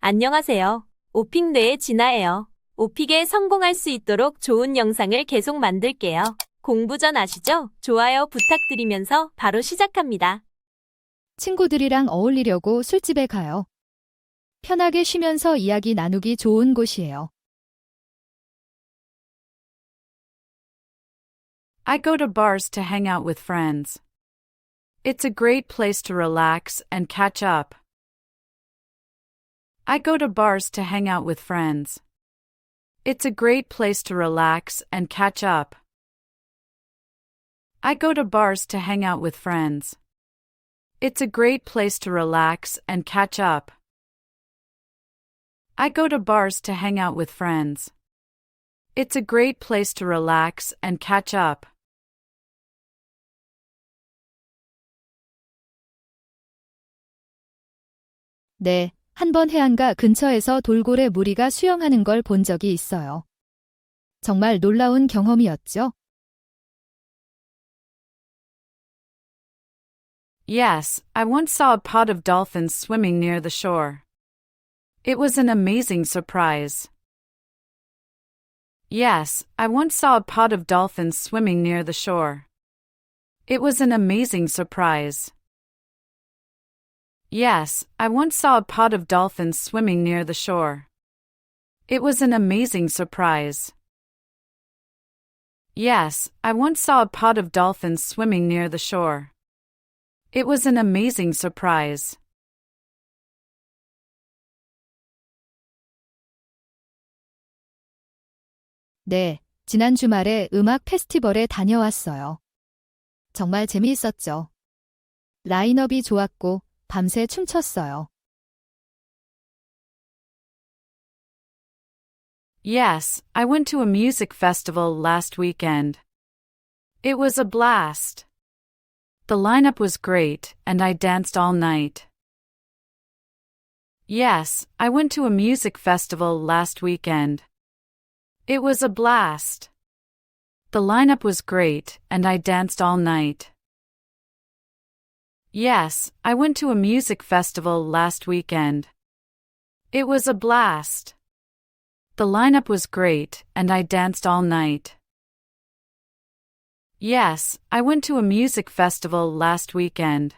안녕하세요. 오픽뇌의 진아예요. 오픽에 성공할 수 있도록 좋은 영상을 계속 만들게요. 공부 전 아시죠? 좋아요 부탁드리면서 바로 시작합니다. 친구들이랑 어울리려고 술집에 가요. 편하게 쉬면서 이야기 나누기 좋은 곳이에요. I go to bars to hang out with friends. It's a great place to relax and catch up. I go to bars to hang out with friends. It's a great place to relax and catch up. I go to bars to hang out with friends. It's a great place to relax and catch up. I go to bars to hang out with friends. It's a great place to relax and catch up. 네, 한번 해안가 근처에서 돌고래 무리가 수영하는 걸 본 적이 있어요. 정말 놀라운 경험이었죠? Yes, I once saw a pod of dolphins swimming near the shore. It was an amazing surprise. Yes, I once saw a pod of dolphins swimming near the shore. It was an amazing surprise. Yes, I once saw a pod of dolphins swimming near the shore. It was an amazing surprise. Yes, I once saw a pod of dolphins swimming near the shore. It was an amazing surprise. 네, 지난 주말에 음악 페스티벌에 다녀왔어요. 정말 재미있었죠. 라인업이 좋았고 밤새 춤췄어요. Yes, I went to a music festival last weekend. It was a blast. The lineup was great, and I danced all night. Yes, I went to a music festival last weekend. It was a blast. The lineup was great, and I danced all night. Yes, I went to a music festival last weekend. It was a blast. The lineup was great, and I danced all night. Yes, I went to a music festival last weekend.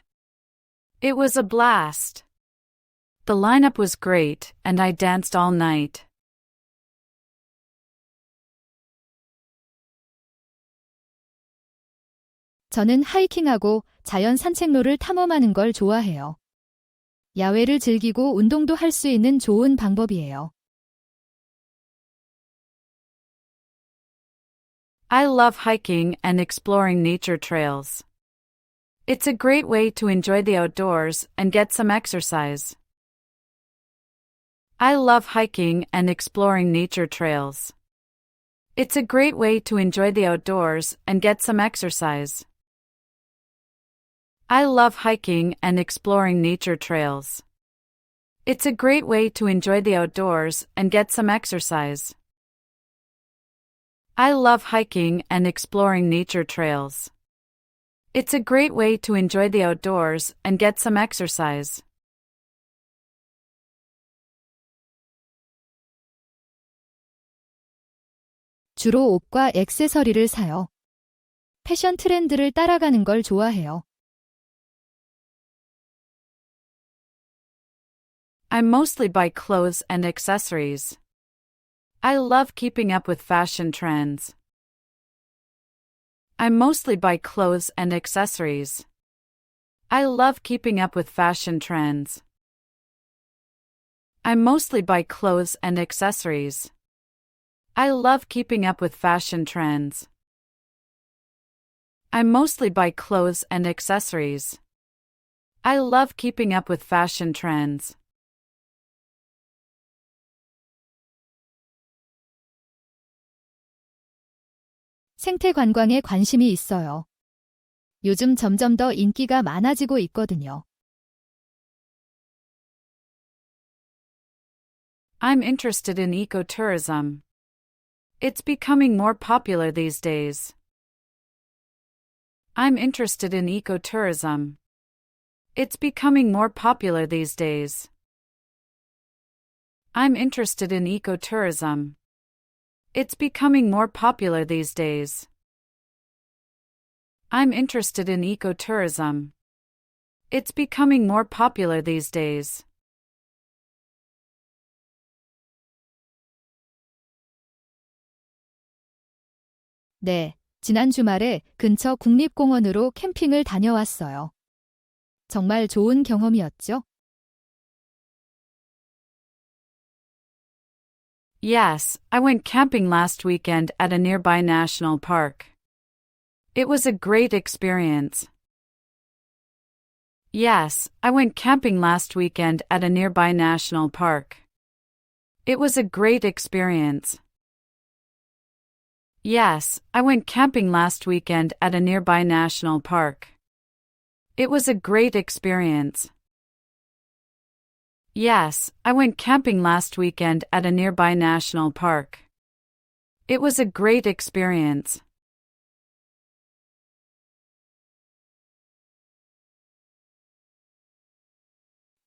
It was a blast. The lineup was great, and I danced all night. 저는 하이킹하고 자연 산책로를 탐험하는 걸 좋아해요. 야외를 즐기고 운동도 할 수 있는 좋은 방법이에요. I love hiking and exploring nature trails. It's a great way to enjoy the outdoors and get some exercise. I love hiking and exploring nature trails. It's a great way to enjoy the outdoors and get some exercise. I love hiking and exploring nature trails. It's a great way to enjoy the outdoors and get some exercise. I love hiking and exploring nature trails. It's a great way to enjoy the outdoors and get some exercise. 주로 옷과 액세서리를 사요. 패션 트렌드를 따라가는 걸 좋아해요. I mostly buy clothes and accessories. I love keeping up with fashion trends. I mostly buy clothes and accessories. I love keeping up with fashion trends. I mostly buy clothes and accessories. I love keeping up with fashion trends. I mostly buy clothes and accessories. I love keeping up with fashion trends. 생태 관광에 관심이 있어요. 요즘 점점 더 인기가 많아지고 있거든요. I'm interested in ecotourism. It's becoming more popular these days. I'm interested in ecotourism. It's becoming more popular these days. I'm interested in ecotourism. It's becoming more popular these days. I'm interested in ecotourism. It's becoming more popular these days. 네, 지난 주말에 근처 국립공원으로 캠핑을 다녀왔어요. 정말 좋은 경험이었죠? Yes, I went camping last weekend at a nearby national park. It was a great experience. Yes, I went camping last weekend at a nearby national park. It was a great experience. Yes, I went camping last weekend at a nearby national park. It was a great experience. Yes, I went camping last weekend at a nearby national park. It was a great experience.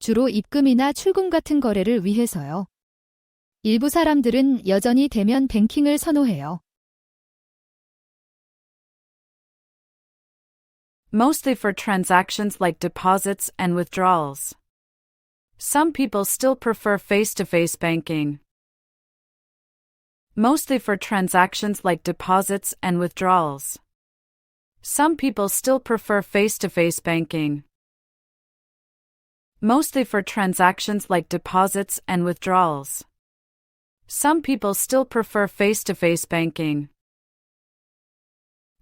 주로 입금이나 출금 같은 거래를 위해서요. 일부 사람들은 여전히 대면 뱅킹을 선호해요. Mostly for transactions like deposits and withdrawals. Some people still prefer face-to-face banking. Mostly for transactions like deposits and withdrawals. Some people still prefer face-to-face banking. Mostly for transactions like deposits and withdrawals. Some people still prefer face-to-face banking.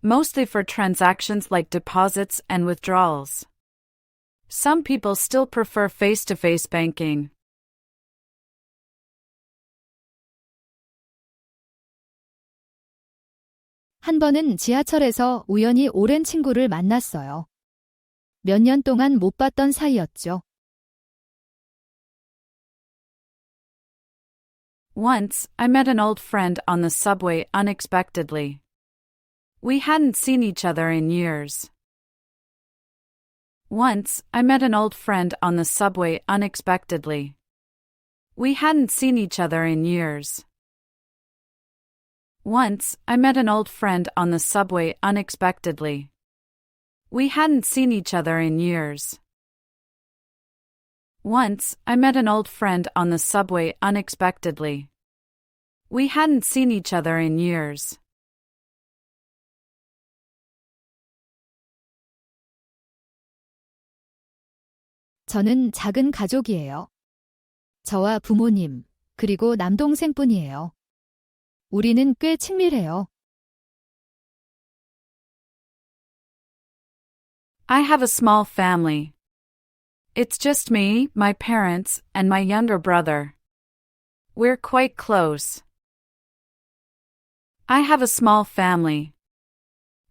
Mostly for transactions like deposits and withdrawals. Some people still prefer face-to-face banking. 한 번은 지하철에서 우연히 오랜 친구를 만났어요. 몇 년 동안 못 봤던 사이였죠. Once, I met an old friend on the subway unexpectedly. We hadn't seen each other in years. Once, I met an old friend on the subway unexpectedly. We hadn't seen each other in years. Once, I met an old friend on the subway unexpectedly. We hadn't seen each other in years. Once, I met an old friend on the subway unexpectedly. We hadn't seen each other in years. 저는 작은 가족이에요. 저와 부모님, 그리고 남동생뿐이에요. 우리는 꽤 친밀해요. I have a small family. It's just me, my parents, and my younger brother. We're quite close. I have a small family.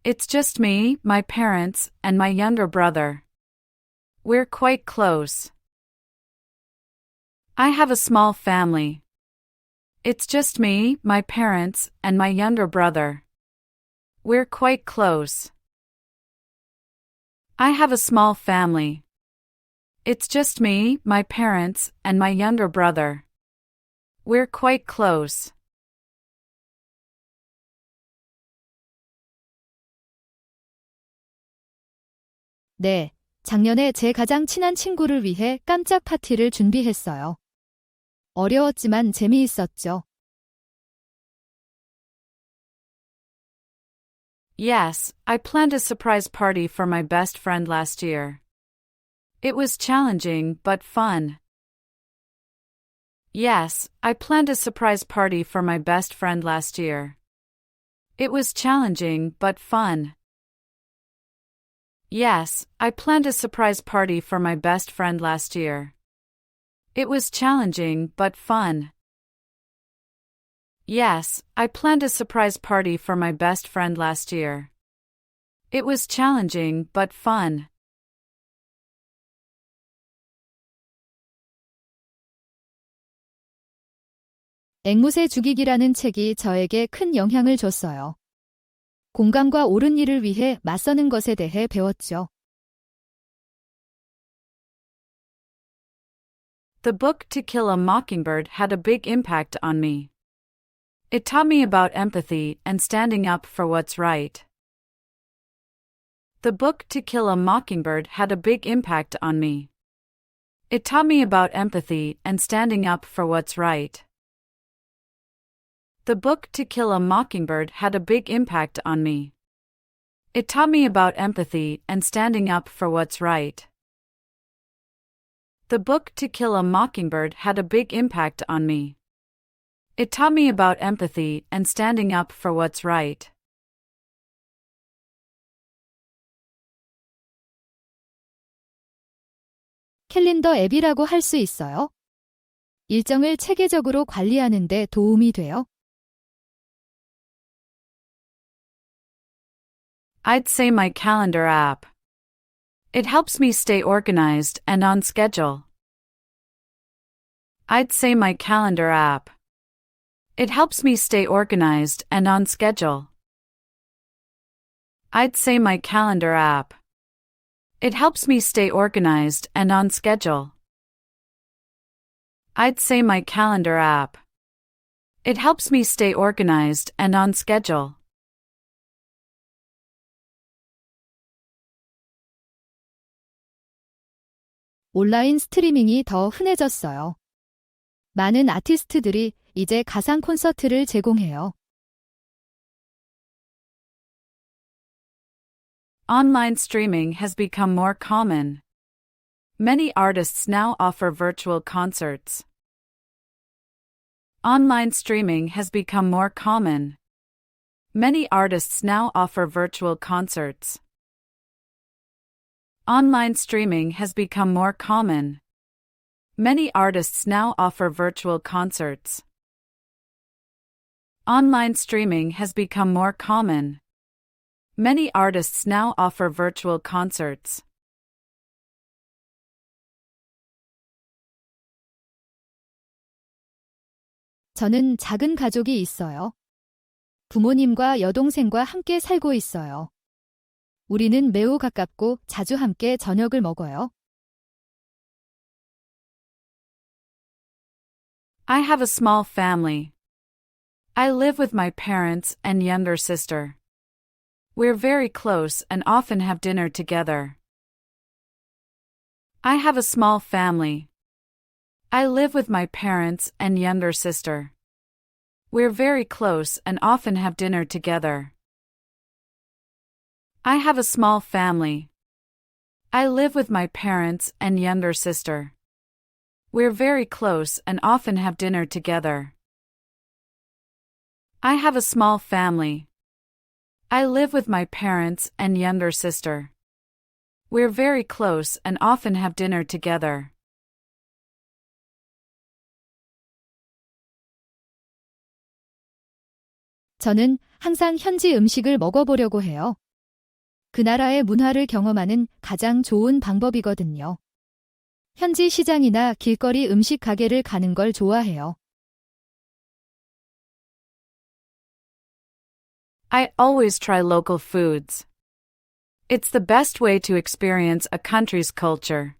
It's just me, my parents, and my younger brother. We're quite close. I have a small family. It's just me, my parents, and my younger brother. We're quite close. I have a small family. It's just me, my parents, and my younger brother. We're quite close. 네, 작년에 제 가장 친한 친구를 위해 깜짝 파티를 준비했어요. 어려웠지만 재미있었죠. Yes, I planned a surprise party for my best friend last year. It was challenging but fun. Yes, I planned a surprise party for my best friend last year. It was challenging but fun. Yes, I planned a surprise party for my best friend last year. It was challenging but fun. Yes, I planned a surprise party for my best friend last year. It was challenging but fun. 앵무새 죽이기라는 책이 저에게 큰 영향을 줬어요. 공감과 옳은 일을 위해 맞서는 것에 대해 배웠죠. The book To Kill a Mockingbird had a big impact on me. It taught me about empathy and standing up for what's right. The book To Kill a Mockingbird had a big impact on me. It taught me about empathy and standing up for what's right. The book To Kill a Mockingbird had a big impact on me. It taught me about empathy and standing up for what's right. The book To Kill a Mockingbird had a big impact on me. It taught me about empathy and standing up for what's right. 캘린더 앱이라고 할 수 있어요? 일정을 체계적으로 관리하는 데 도움이 돼요? I'd say my calendar app. It helps me stay organized and on schedule. I'd say my calendar app. It helps me stay organized and on schedule. I'd say my calendar app. It helps me stay organized and on schedule. I'd say my calendar app. It helps me stay organized and on schedule. 온라인 스트리밍이 더 흔해졌어요. 많은 아티스트들이 이제 가상 콘서트를 제공해요. Online streaming has become more common. Many artists now offer virtual concerts. Online streaming has become more common. Many artists now offer virtual concerts. Online streaming has become more common. Many artists now offer virtual concerts. Online streaming has become more common. Many artists now offer virtual concerts. 저는 작은 가족이 있어요. 부모님과 여동생과 함께 살고 있어요. 우리는 매우 가깝고 자주 함께 저녁을 먹어요. I have a small family. I live with my parents and younger sister. We're very close and often have dinner together. I have a small family. I live with my parents and younger sister. We're very close and often have dinner together. I have a small family. I live with my parents and younger sister. We're very close and often have dinner together. I have a small family. I live with my parents and younger sister. We're very close and often have dinner together. 저는 항상 현지 음식을 먹어보려고 해요. 그 나라의 문화를 경험하는 가장 좋은 방법이거든요. 현지 시장이나 길거리 음식 가게를 가는 걸 좋아해요. I always try local foods. It's the best way to experience a country's culture.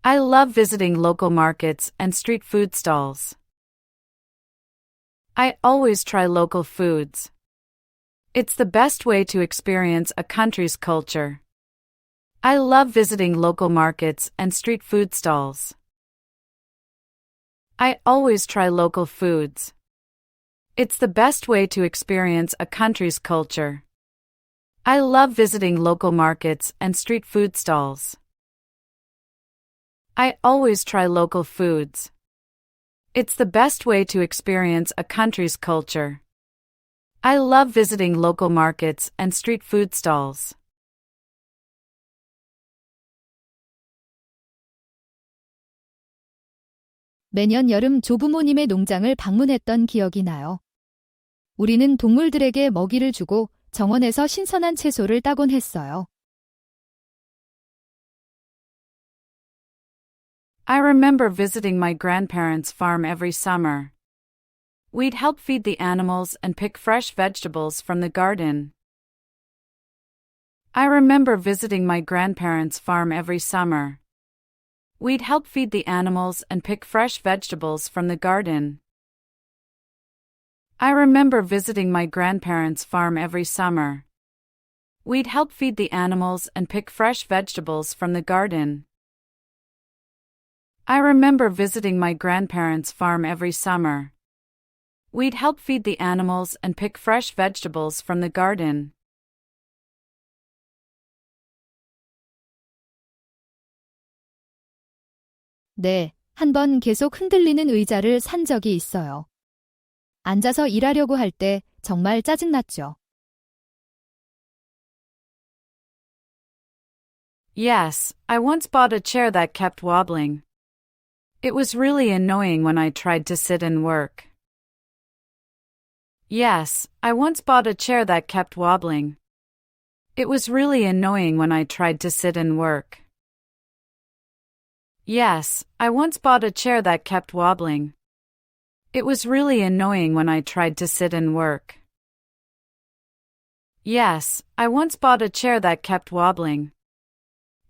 I love visiting local markets and street food stalls. I always try local foods. It's the best way to experience a country's culture. I love visiting local markets and street food stalls. I always try local foods. It's the best way to experience a country's culture. I love visiting local markets and street food stalls. I always try local foods. It's the best way to experience a country's culture. I love visiting local markets and street food stalls. 매년 여름 조부모님의 농장을 방문했던 기억이 나요. 우리는 동물들에게 먹이를 주고 정원에서 신선한 채소를 따곤 했어요. I remember visiting my grandparents' farm every summer. We'd help feed the animals and pick fresh vegetables from the garden. I remember visiting my grandparents' farm every summer. We'd help feed the animals and pick fresh vegetables from the garden. I remember visiting my grandparents' farm every summer. We'd help feed the animals and pick fresh vegetables from the garden. I remember visiting my grandparents' farm every summer. We'd help feed the animals and pick fresh vegetables from the garden. 네, 한 번 계속 흔들리는 의자를 산 적이 있어요. 앉아서 일하려고 할 때 정말 짜증났죠. Yes, I once bought a chair that kept wobbling. It was really annoying when I tried to sit and work. Yes, I once bought a chair that kept wobbling. It was really annoying when I tried to sit and work. Yes, I once bought a chair that kept wobbling. It was really annoying when I tried to sit and work. Yes, I once bought a chair that kept wobbling.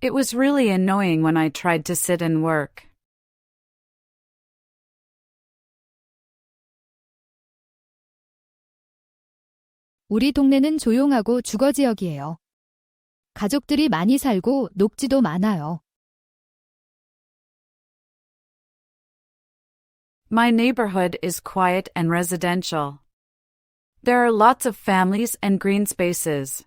It was really annoying when I tried to sit and work. 우리 동네는 조용하고 주거 지역이에요. 가족들이 많이 살고 녹지도 많아요. My neighborhood is quiet and residential. There are lots of families and green spaces.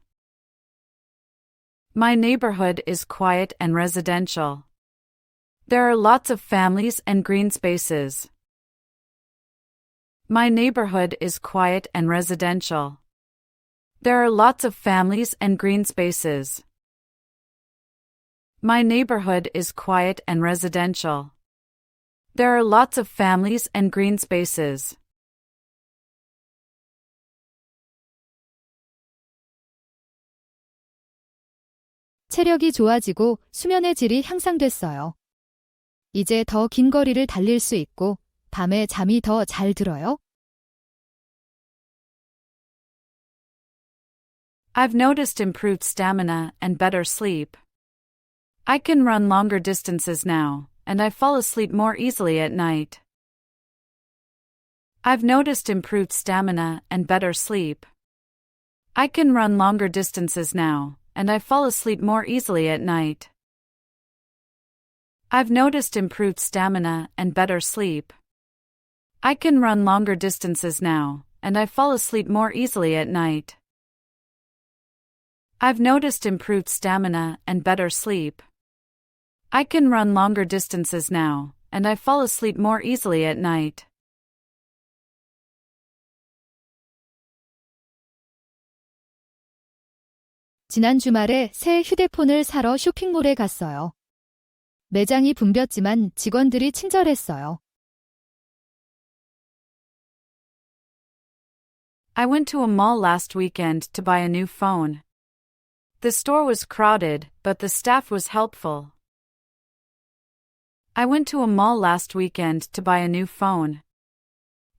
My neighborhood is quiet and residential. There are lots of families and green spaces. My neighborhood is quiet and residential. There are lots of families and green spaces. My neighborhood is quiet and residential. There are lots of families and green spaces. 체력이 좋아지고 수면의 질이 향상됐어요. 이제 더 긴 거리를 달릴 수 있고 밤에 잠이 더 잘 들어요. I've noticed improved stamina and better sleep. I can run longer distances now, and I fall asleep more easily at night. I've noticed improved stamina and better sleep. I can run longer distances now, and I fall asleep more easily at night. I've noticed improved stamina and better sleep. I can run longer distances now, and I fall asleep more easily at night. I've noticed improved stamina and better sleep. I can run longer distances now, and I fall asleep more easily at night. 지난 주말에 새 휴대폰을 사러 쇼핑몰에 갔어요. 매장이 붐볐지만 직원들이 친절했어요. I went to a mall last weekend to buy a new phone. The store was crowded, but the staff was helpful. I went to a mall last weekend to buy a new phone.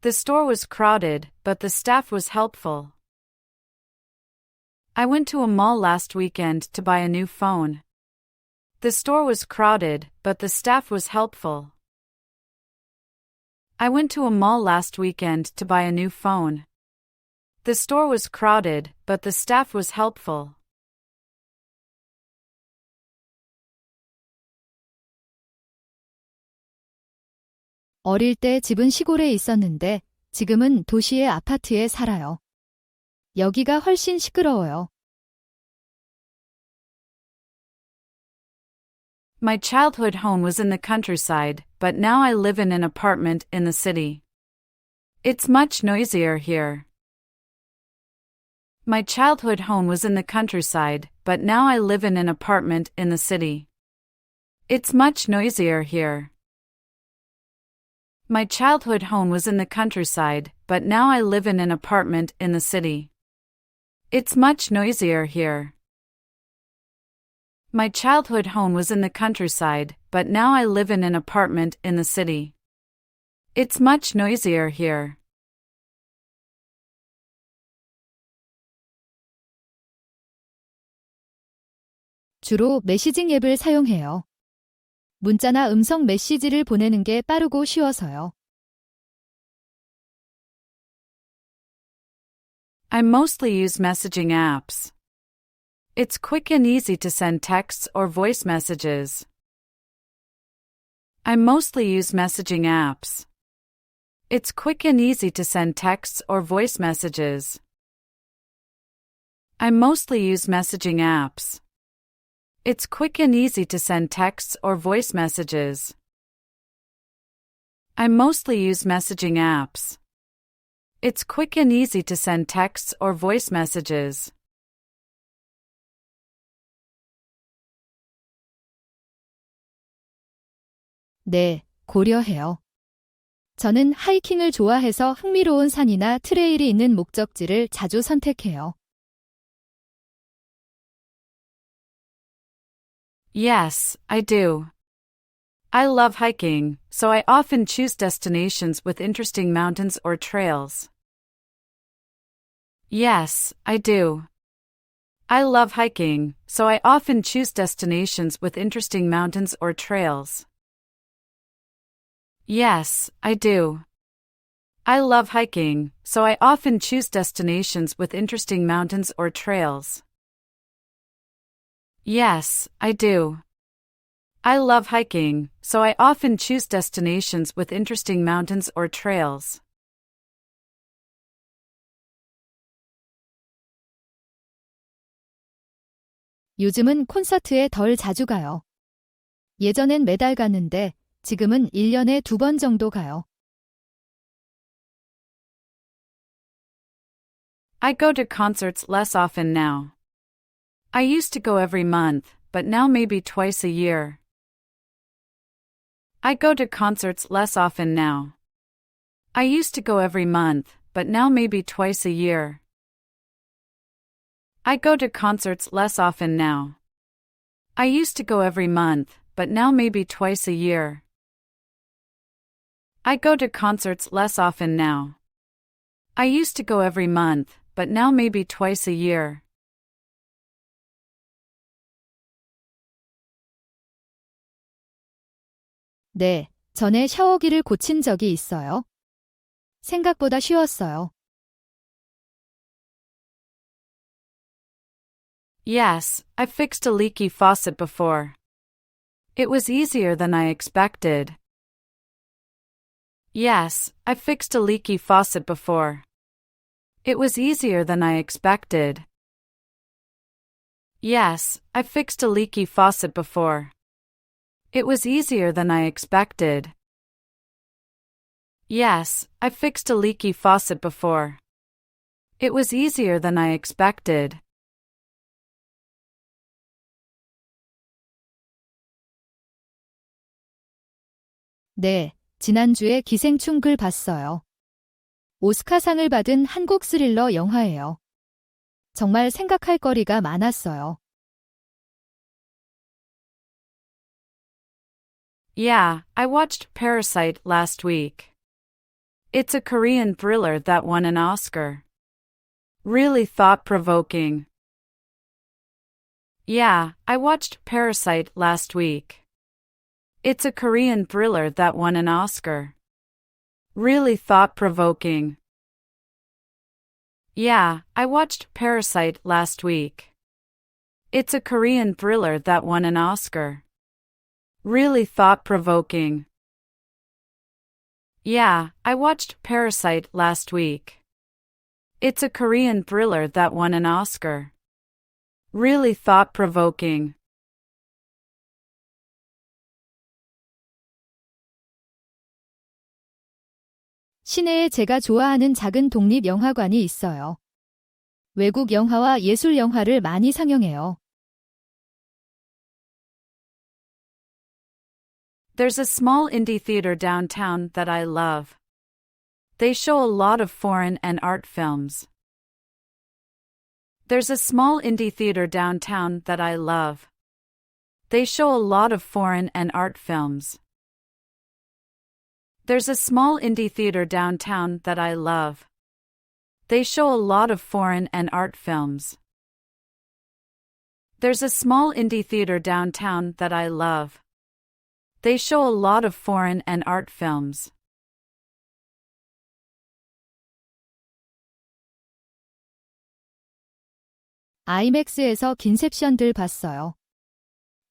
The store was crowded, but the staff was helpful. I went to a mall last weekend to buy a new phone. The store was crowded, but the staff was helpful. I went to a mall last weekend to buy a new phone. The store was crowded, but the staff was helpful. 어릴 때 집은 시골에 있었는데 지금은 도시의 아파트에 살아요. 여기가 훨씬 시끄러워요. My childhood home was in the countryside, but now I live in an apartment in the city. It's much noisier here. My childhood home was in the countryside, but now I live in an apartment in the city. It's much noisier here. My childhood home was in the countryside, but now I live in an apartment in the city. It's much noisier here. My childhood home was in the countryside, but now I live in an apartment in the city. It's much noisier here. 주로 메시징 앱을 사용해요. 문자나 음성 메시지를 보내는 게 빠르고 쉬워서요. I mostly use messaging apps. It's quick and easy to send texts or voice messages. I mostly use messaging apps. It's quick and easy to send texts or voice messages. I mostly use messaging apps. It's quick and easy to send texts or voice messages. I mostly use messaging apps. It's quick and easy to send texts or voice messages. 네, 고려해요. 저는 하이킹을 좋아해서 흥미로운 산이나 트레일이 있는 목적지를 자주 선택해요. Yes, I do. I love hiking, so I often choose destinations with interesting mountains or trails. Yes, I do. I love hiking, so I often choose destinations with interesting mountains or trails. Yes, I do. I love hiking, so I often choose destinations with interesting mountains or trails. Yes, I do. I love hiking, so I often choose destinations with interesting mountains or trails. 요즘은 콘서트에 덜 자주 가요. 예전엔 매달 갔는데 지금은 1년에 2번 정도 가요. I go to concerts less often now. I used to go every month, but now maybe twice a year. I go to concerts less often now. I used to go every month, but now maybe twice a year. I go to concerts less often now. I used to go every month, but now maybe twice a year. I go to concerts less often now. I used to go every month, but now maybe twice a year. 네, 전에 샤워기를 고친 적이 있어요. 생각보다 쉬웠어요. Yes, I fixed a leaky faucet before. It was easier than I expected. Yes, I fixed a leaky faucet before. It was easier than I expected. Yes, I fixed a leaky faucet before. It was easier than I expected. Yes, I fixed a leaky faucet before. It was easier than I expected. 네, 지난주에 기생충 글 봤어요. 오스카상을 받은 한국 스릴러 영화예요. 정말 생각할 거리가 많았어요. Yeah, I watched Parasite last week. It's a Korean thriller that won an Oscar. Really thought-provoking. Yeah, I watched Parasite last week. It's a Korean thriller that won an Oscar. Really thought-provoking. Yeah, I watched Parasite last week. It's a Korean thriller that won an Oscar. Really thought-provoking. Yeah, I watched Parasite last week. It's a Korean thriller that won an Oscar. Really thought-provoking. 시내에 제가 좋아하는 작은 독립 영화관이 있어요. 외국 영화와 예술 영화를 많이 상영해요. There's a small indie theater downtown that I love. They show a lot of foreign and art films. There's a small indie theater downtown that I love. They show a lot of foreign and art films. There's a small indie theater downtown that I love. They show a lot of foreign and art films. There's a small indie theater downtown that I love. They show a lot of foreign and art films. 아이맥스에서 긴셉션들 봤어요.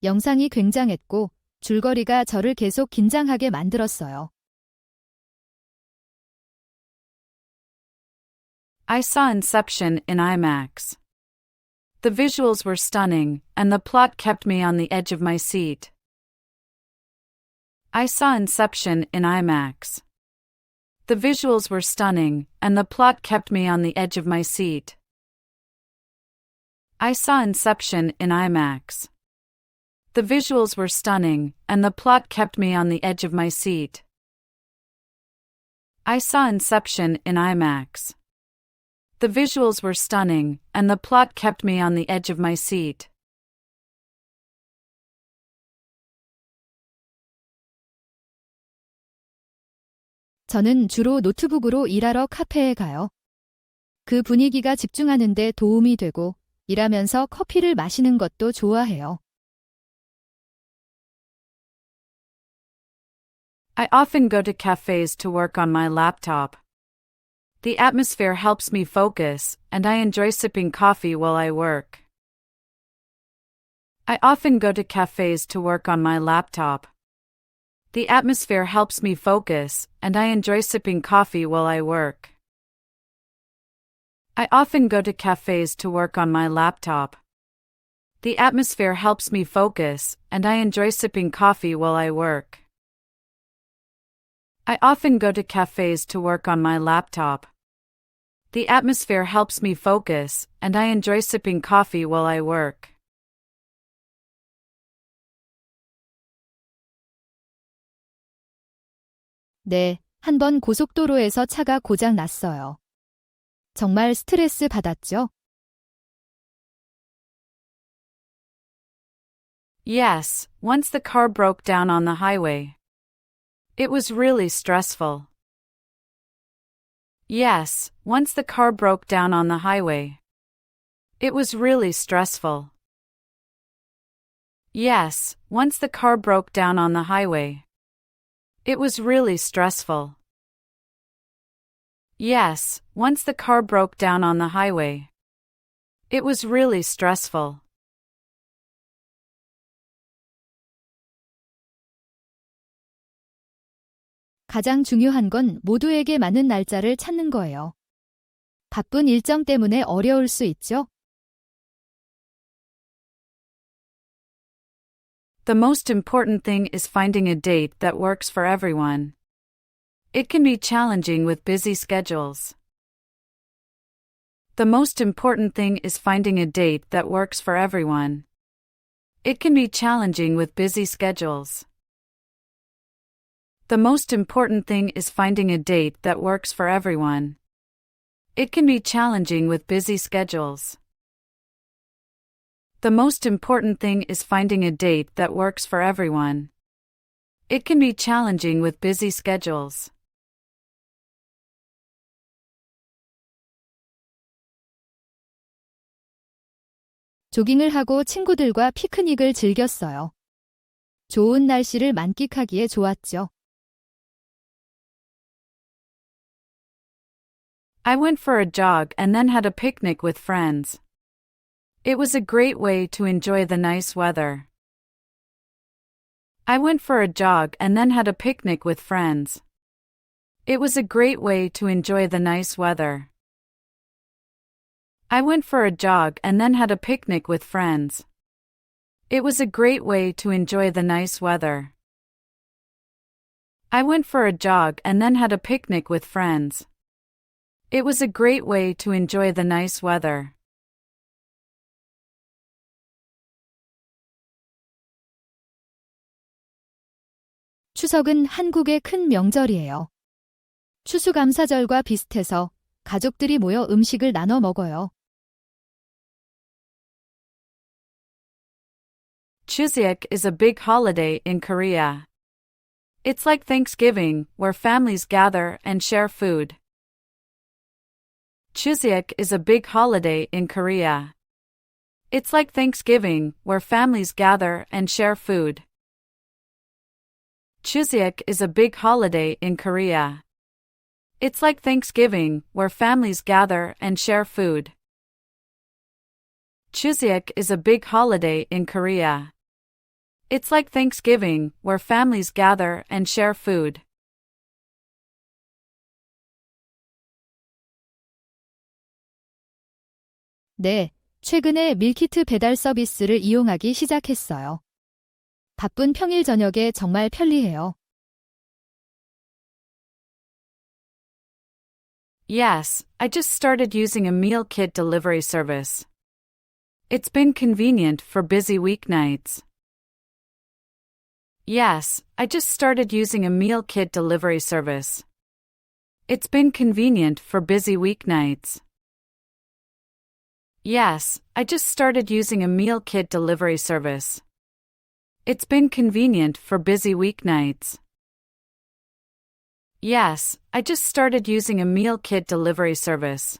영상이 굉장했고 줄거리가 저를 계속 긴장하게 만들었어요. I saw Inception in IMAX. The visuals were stunning, and the plot kept me on the edge of my seat. I saw Inception in IMAX. The visuals were stunning, and the plot kept me on the edge of my seat. I saw Inception in IMAX. The visuals were stunning, and the plot kept me on the edge of my seat. I saw Inception in IMAX. The visuals were stunning, and the plot kept me on the edge of my seat. 저는 주로 노트북으로 일하러 카페에 가요. 그 분위기가 집중하는 데 도움이 되고 일하면서 커피를 마시는 것도 좋아해요. I often go to cafes to work on my laptop. The atmosphere helps me focus, and I enjoy sipping coffee while I work. I often go to cafes to work on my laptop. The atmosphere helps me focus, and I enjoy sipping coffee while I work. I often go to cafes to work on my laptop. The atmosphere helps me focus, and I enjoy sipping coffee while I work. I often go to cafes to work on my laptop. The atmosphere helps me focus, and I enjoy sipping coffee while I work. 네, 한 번 고속도로에서 차가 고장 났어요. 정말 스트레스 받았죠? Yes, once the car broke down on the highway. It was really stressful. Yes, once the car broke down on the highway. It was really stressful. Yes, once the car broke down on the highway. It was really stressful. Yes, once the car broke down on the highway. It was really stressful. 가장 중요한 건 모두에게 맞는 날짜를 찾는 거예요. 바쁜 일정 때문에 어려울 수 있죠? The most important thing is finding a date that works for everyone. It can be challenging with busy schedules. The most important thing is finding a date that works for everyone. It can be challenging with busy schedules. The most important thing is finding a date that works for everyone. It can be challenging with busy schedules. The most important thing is finding a date that works for everyone. It can be challenging with busy schedules. 조깅을 하고 친구들과 피크닉을 즐겼어요. 좋은 날씨를 만끽하기에 좋았죠. I went for a jog and then had a picnic with friends. It was a great way to enjoy the nice weather. I went for a jog and then had a picnic with friends. It was a great way to enjoy the nice weather. I went for a jog and then had a picnic with friends. It was a great way to enjoy the nice weather. I went for a jog and then had a picnic with friends. It was a great way to enjoy the nice weather. 추석은 한국의 큰 명절이에요. 추수감사절과 비슷해서 가족들이 모여 음식을 나눠 먹어요. Chuseok is a big holiday in Korea. It's like Thanksgiving, where families gather and share food. Chuseok is a big holiday in Korea. It's like Thanksgiving, where families gather and share food. Chuseok is a big holiday in Korea. It's like Thanksgiving, where families gather and share food. Chuseok is a big holiday in Korea. It's like Thanksgiving, where families gather and share food. 네, 최근에 밀키트 배달 서비스를 이용하기 시작했어요. 바쁜 평일 저녁에 정말 편리해요. Yes, I just started using a meal kit delivery service. It's been convenient for busy weeknights. Yes, I just started using a meal kit delivery service. It's been convenient for busy weeknights. Yes, I just started using a meal kit delivery service. It's been convenient for busy weeknights. Yes, I just started using a meal kit delivery service.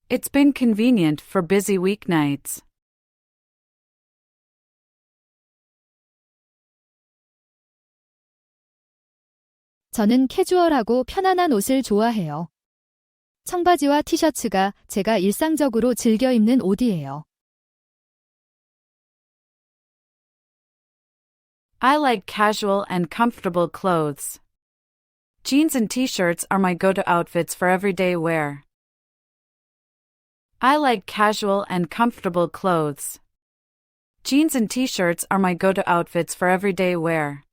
It's been convenient for busy weeknights. 저는 캐주얼하고 편안한 옷을 좋아해요. 청바지와 티셔츠가 제가 일상적으로 즐겨 입는 옷이에요. I like casual and comfortable clothes. Jeans and t-shirts are my go-to outfits for everyday wear. I like casual and comfortable clothes. Jeans and t-shirts are my go-to outfits for everyday wear.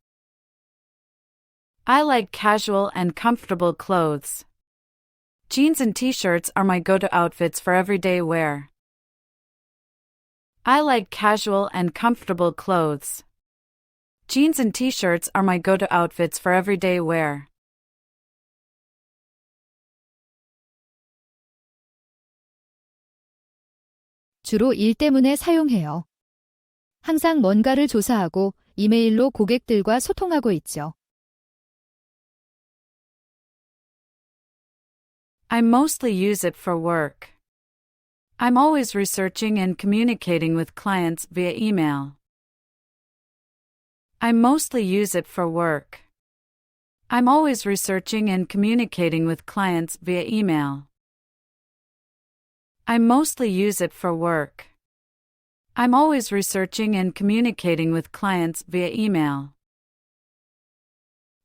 I like casual and comfortable clothes. Jeans and t-shirts are my go-to outfits for everyday wear. I like casual and comfortable clothes. Jeans and t-shirts are my go-to outfits for everyday wear. 주로 일 때문에 사용해요. 항상 뭔가를 조사하고 이메일로 고객들과 소통하고 있죠. I mostly use it for work. I'm always researching and communicating with clients via email. I mostly use it for work. I'm always researching and communicating with clients via email. I mostly use it for work. I'm always researching and communicating with clients via email.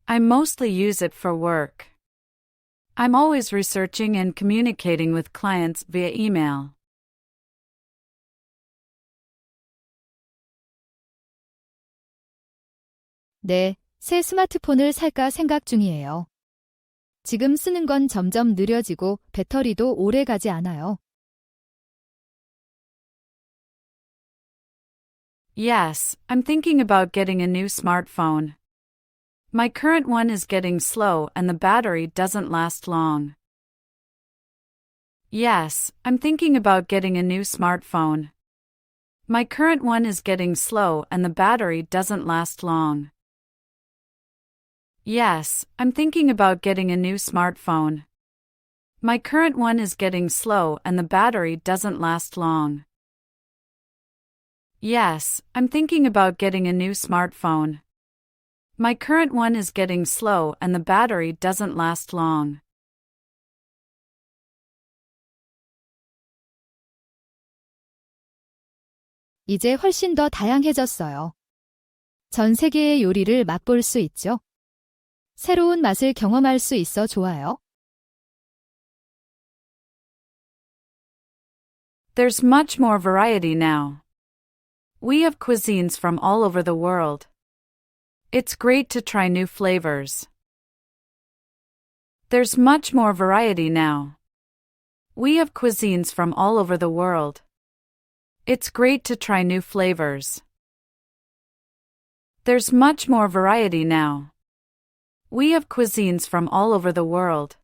I mostly use it for work. I'm always researching and communicating with clients via email. 네, 새 스마트폰을 살까 생각 중이에요. 지금 쓰는 건 점점 느려지고 배터리도 오래 가지 않아요. Yes, I'm thinking about getting a new smartphone. My current one is getting slow and the battery doesn't last long. Yes, I'm thinking about getting a new smartphone. My current one is getting slow and the battery doesn't last long. Yes, I'm thinking about getting a new smartphone. My current one is getting slow and the battery doesn't last long. Yes, I'm thinking about getting a new smartphone. My current one is getting slow and the battery doesn't last long. 이제 훨씬 더 다양해졌어요. 전 세계의 요리를 맛볼 수 있죠. 새로운 맛을 경험할 수 있어 좋아요. There's much more variety now. We have cuisines from all over the world. It's great to try new flavors. There's much more variety now. We have cuisines from all over the world. It's great to try new flavors. There's much more variety now. We have cuisines from all over the world.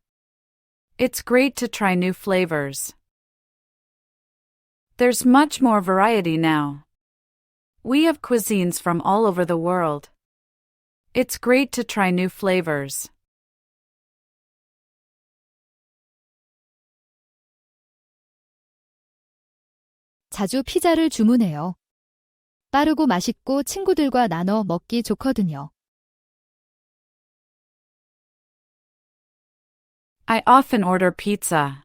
It's great to try new flavors. There's much more variety now. We have cuisines from all over the world. It's great to try new flavors. 자주 피자를 주문해요. 빠르고 맛있고 친구들과 나눠 먹기 좋거든요. I often order pizza.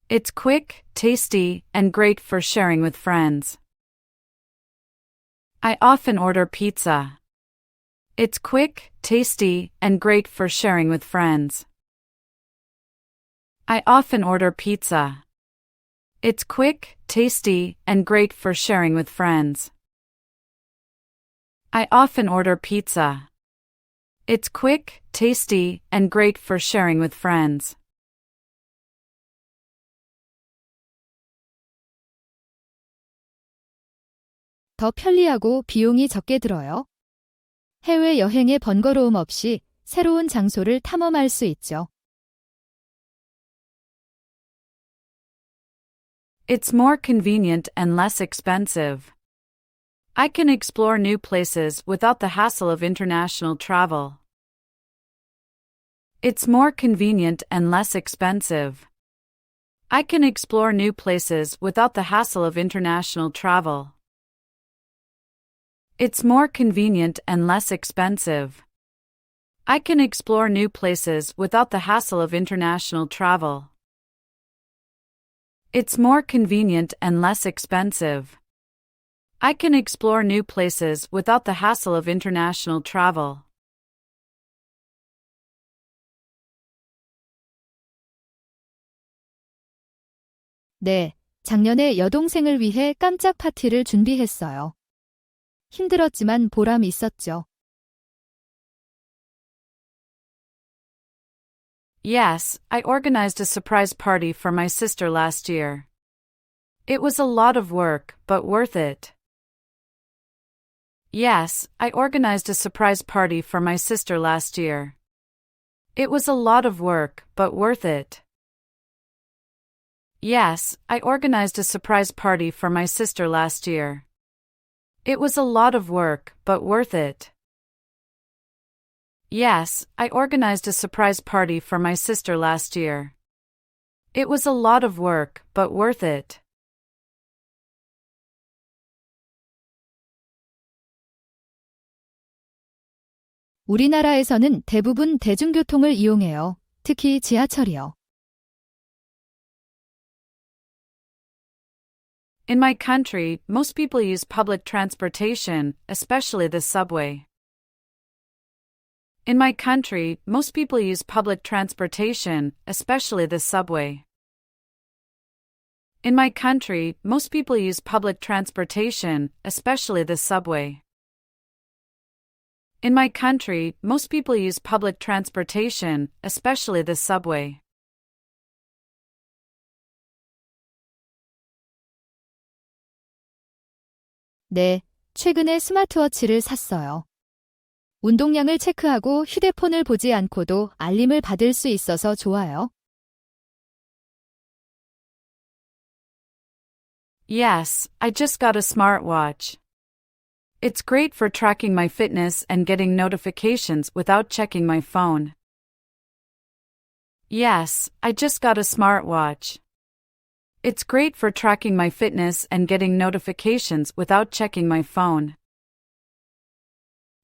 It's quick, tasty, and great for sharing with friends. I often order pizza. It's quick, tasty, and great for sharing with friends. I often order pizza. It's quick, tasty, and great for sharing with friends. I often order pizza. It's quick, tasty, and great for sharing with friends. 더 편리하고 비용이 적게 들어요. 해외 여행의 번거로움 없이 새로운 장소를 탐험할 수 있죠. It's more convenient and less expensive. I can explore new places without the hassle of international travel. It's more convenient and less expensive. I can explore new places without the hassle of international travel. It's more convenient and less expensive. I can explore new places without the hassle of international travel. It's more convenient and less expensive. I can explore new places without the hassle of international travel. 네, 작년에 여동생을 위해 깜짝 파티를 준비했어요. 힘들었지만 보람 있었죠. Yes, I organized a surprise party for my sister last year. It was a lot of work, but worth it. Yes, I organized a surprise party for my sister last year. It was a lot of work, but worth it. Yes, I organized a surprise party for my sister last year. It was a lot of work, but worth it. Yes, I organized a surprise party for my sister last year. It was a lot of work, but worth it. 우리나라에서는 대부분 대중교통을 이용해요. 특히 지하철이요. In my country, most people use public transportation, especially the subway. In my country, most people use public transportation, especially the subway. In my country, most people use public transportation, especially the subway. In my country, most people use public transportation, especially the subway. 네, 최근에 스마트워치를 샀어요. 운동량을 체크하고 휴대폰을 보지 않고도 알림을 받을 수 있어서 좋아요. Yes, I just got a smartwatch. It's great for tracking my fitness and getting notifications without checking my phone. Yes, I just got a smartwatch. It's great for tracking my fitness and getting notifications without checking my phone.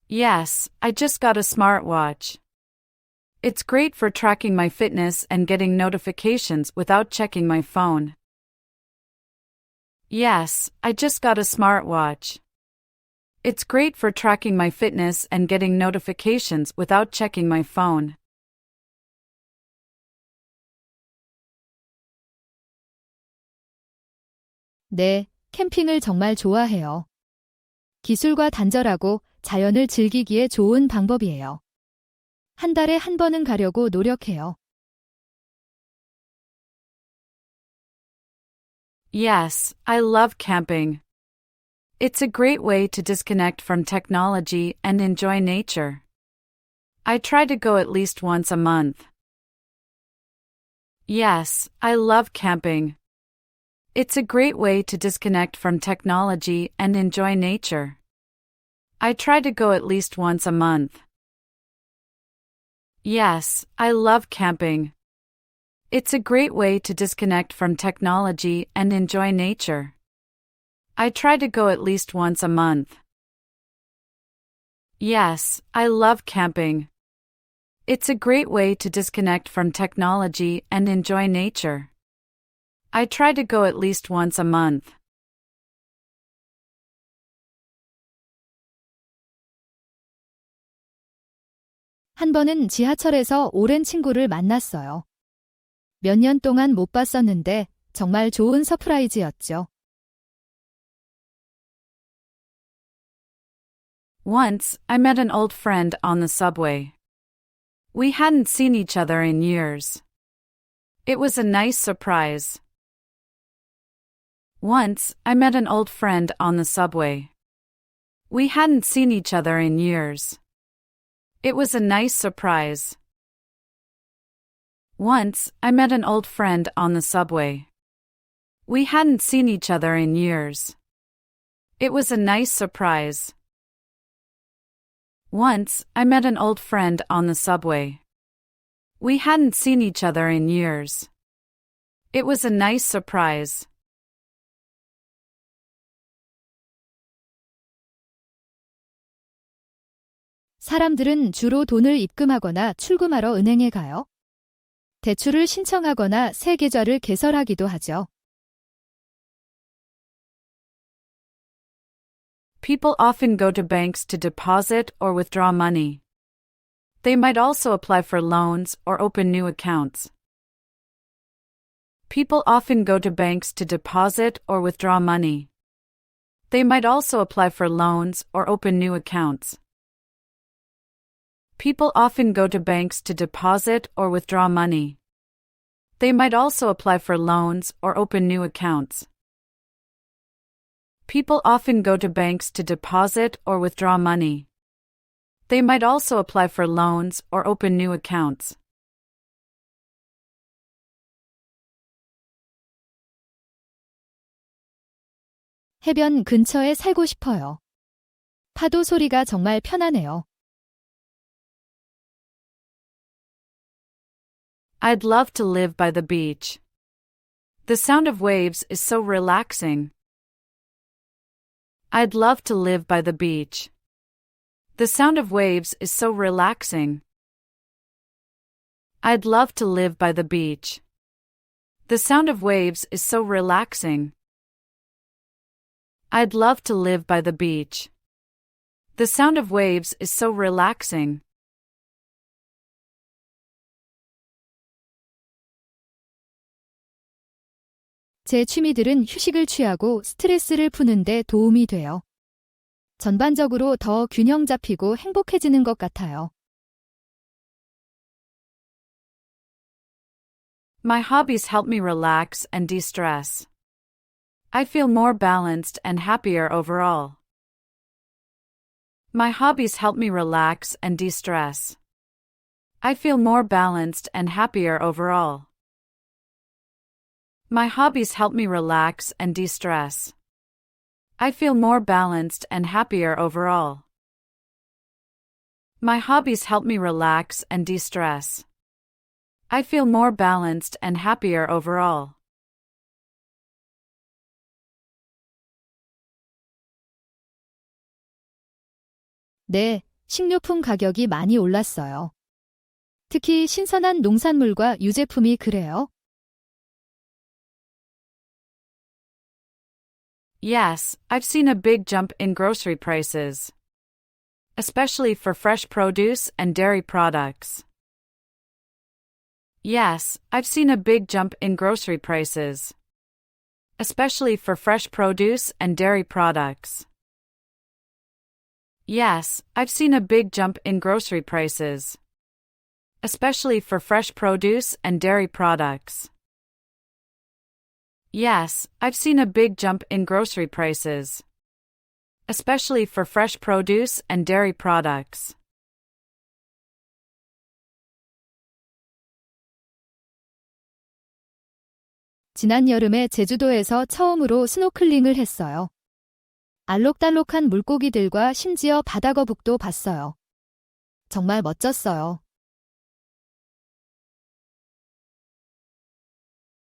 Yes, I just got a smartwatch. It's great for tracking my fitness and getting notifications without checking my phone. Yes, I just got a smartwatch. It's great for tracking my fitness and getting notifications without checking my phone. 네, 캠핑을 정말 좋아해요. 기술과 단절하고 자연을 즐기기에 좋은 방법이에요. 한 달에 한 번은 가려고 노력해요. Yes, I love camping. It's a great way to disconnect from technology and enjoy nature. I try to go at least once a month. Yes, I love camping. It's a great way to disconnect from technology and enjoy nature. I try to go at least once a month. Yes, I love camping. It's a great way to disconnect from technology and enjoy nature. I try to go at least once a month. Yes, I love camping. It's a great way to disconnect from technology and enjoy nature. I try to go at least once a month. 한 번은 지하철에서 오랜 친구를 만났어요. 몇 년 동안 못 봤었는데 정말 좋은 서프라이즈였죠. Once, I met an old friend on the subway. We hadn't seen each other in years. It was a nice surprise. Once, I met an old friend on the subway. We hadn't seen each other in years. It was a nice surprise. Once, I met an old friend on the subway. We hadn't seen each other in years. It was a nice surprise. Once, I met an old friend on the subway. We hadn't seen each other in years. It was a nice surprise. 사람들은 주로 돈을 입금하거나 출금하러 은행에 가요. 대출을 신청하거나 새 계좌를 개설하기도 하죠. People often go to banks to deposit or withdraw money. They might also apply for loans or open new accounts. People often go to banks to deposit or withdraw money. They might also apply for loans or open new accounts. People often go to banks to deposit or withdraw money. They might also apply for loans or open new accounts. People often go to banks to deposit or withdraw money. They might also apply for loans or open new accounts. 해변 근처에 살고 싶어요. 파도 소리가 정말 편하네요. I'd love to live by the beach. The sound of waves is so relaxing. I'd love to live by the beach. The sound of waves is so relaxing. I'd love to live by the beach. The sound of waves is so relaxing. I'd love to live by the beach. The sound of waves is so relaxing. 제 취미들은 휴식을 취하고 스트레스를 푸는데 도움이 돼요. 전반적으로 더 균형 잡히고 행복해지는 것 같아요. My hobbies help me relax and de-stress. I feel more balanced and happier overall. My hobbies help me relax and de-stress. I feel more balanced and happier overall. My hobbies help me relax and de-stress. I feel more balanced and happier overall. My hobbies help me relax and de-stress. I feel more balanced and happier overall. 네, 식료품 가격이 많이 올랐어요. 특히 신선한 농산물과 유제품이 그래요. Yes, I've seen a big jump in grocery prices. Especially for fresh produce and dairy products. Yes, I've seen a big jump in grocery prices. Especially for fresh produce and dairy products. Yes, I've seen a big jump in grocery prices. Especially for fresh produce and dairy products. Yes, I've seen a big jump in grocery prices. Especially for fresh produce and dairy products. 지난 여름에 제주도에서 처음으로 스노클링을 했어요. 알록달록한 물고기들과 심지어 바다거북도 봤어요. 정말 멋졌어요.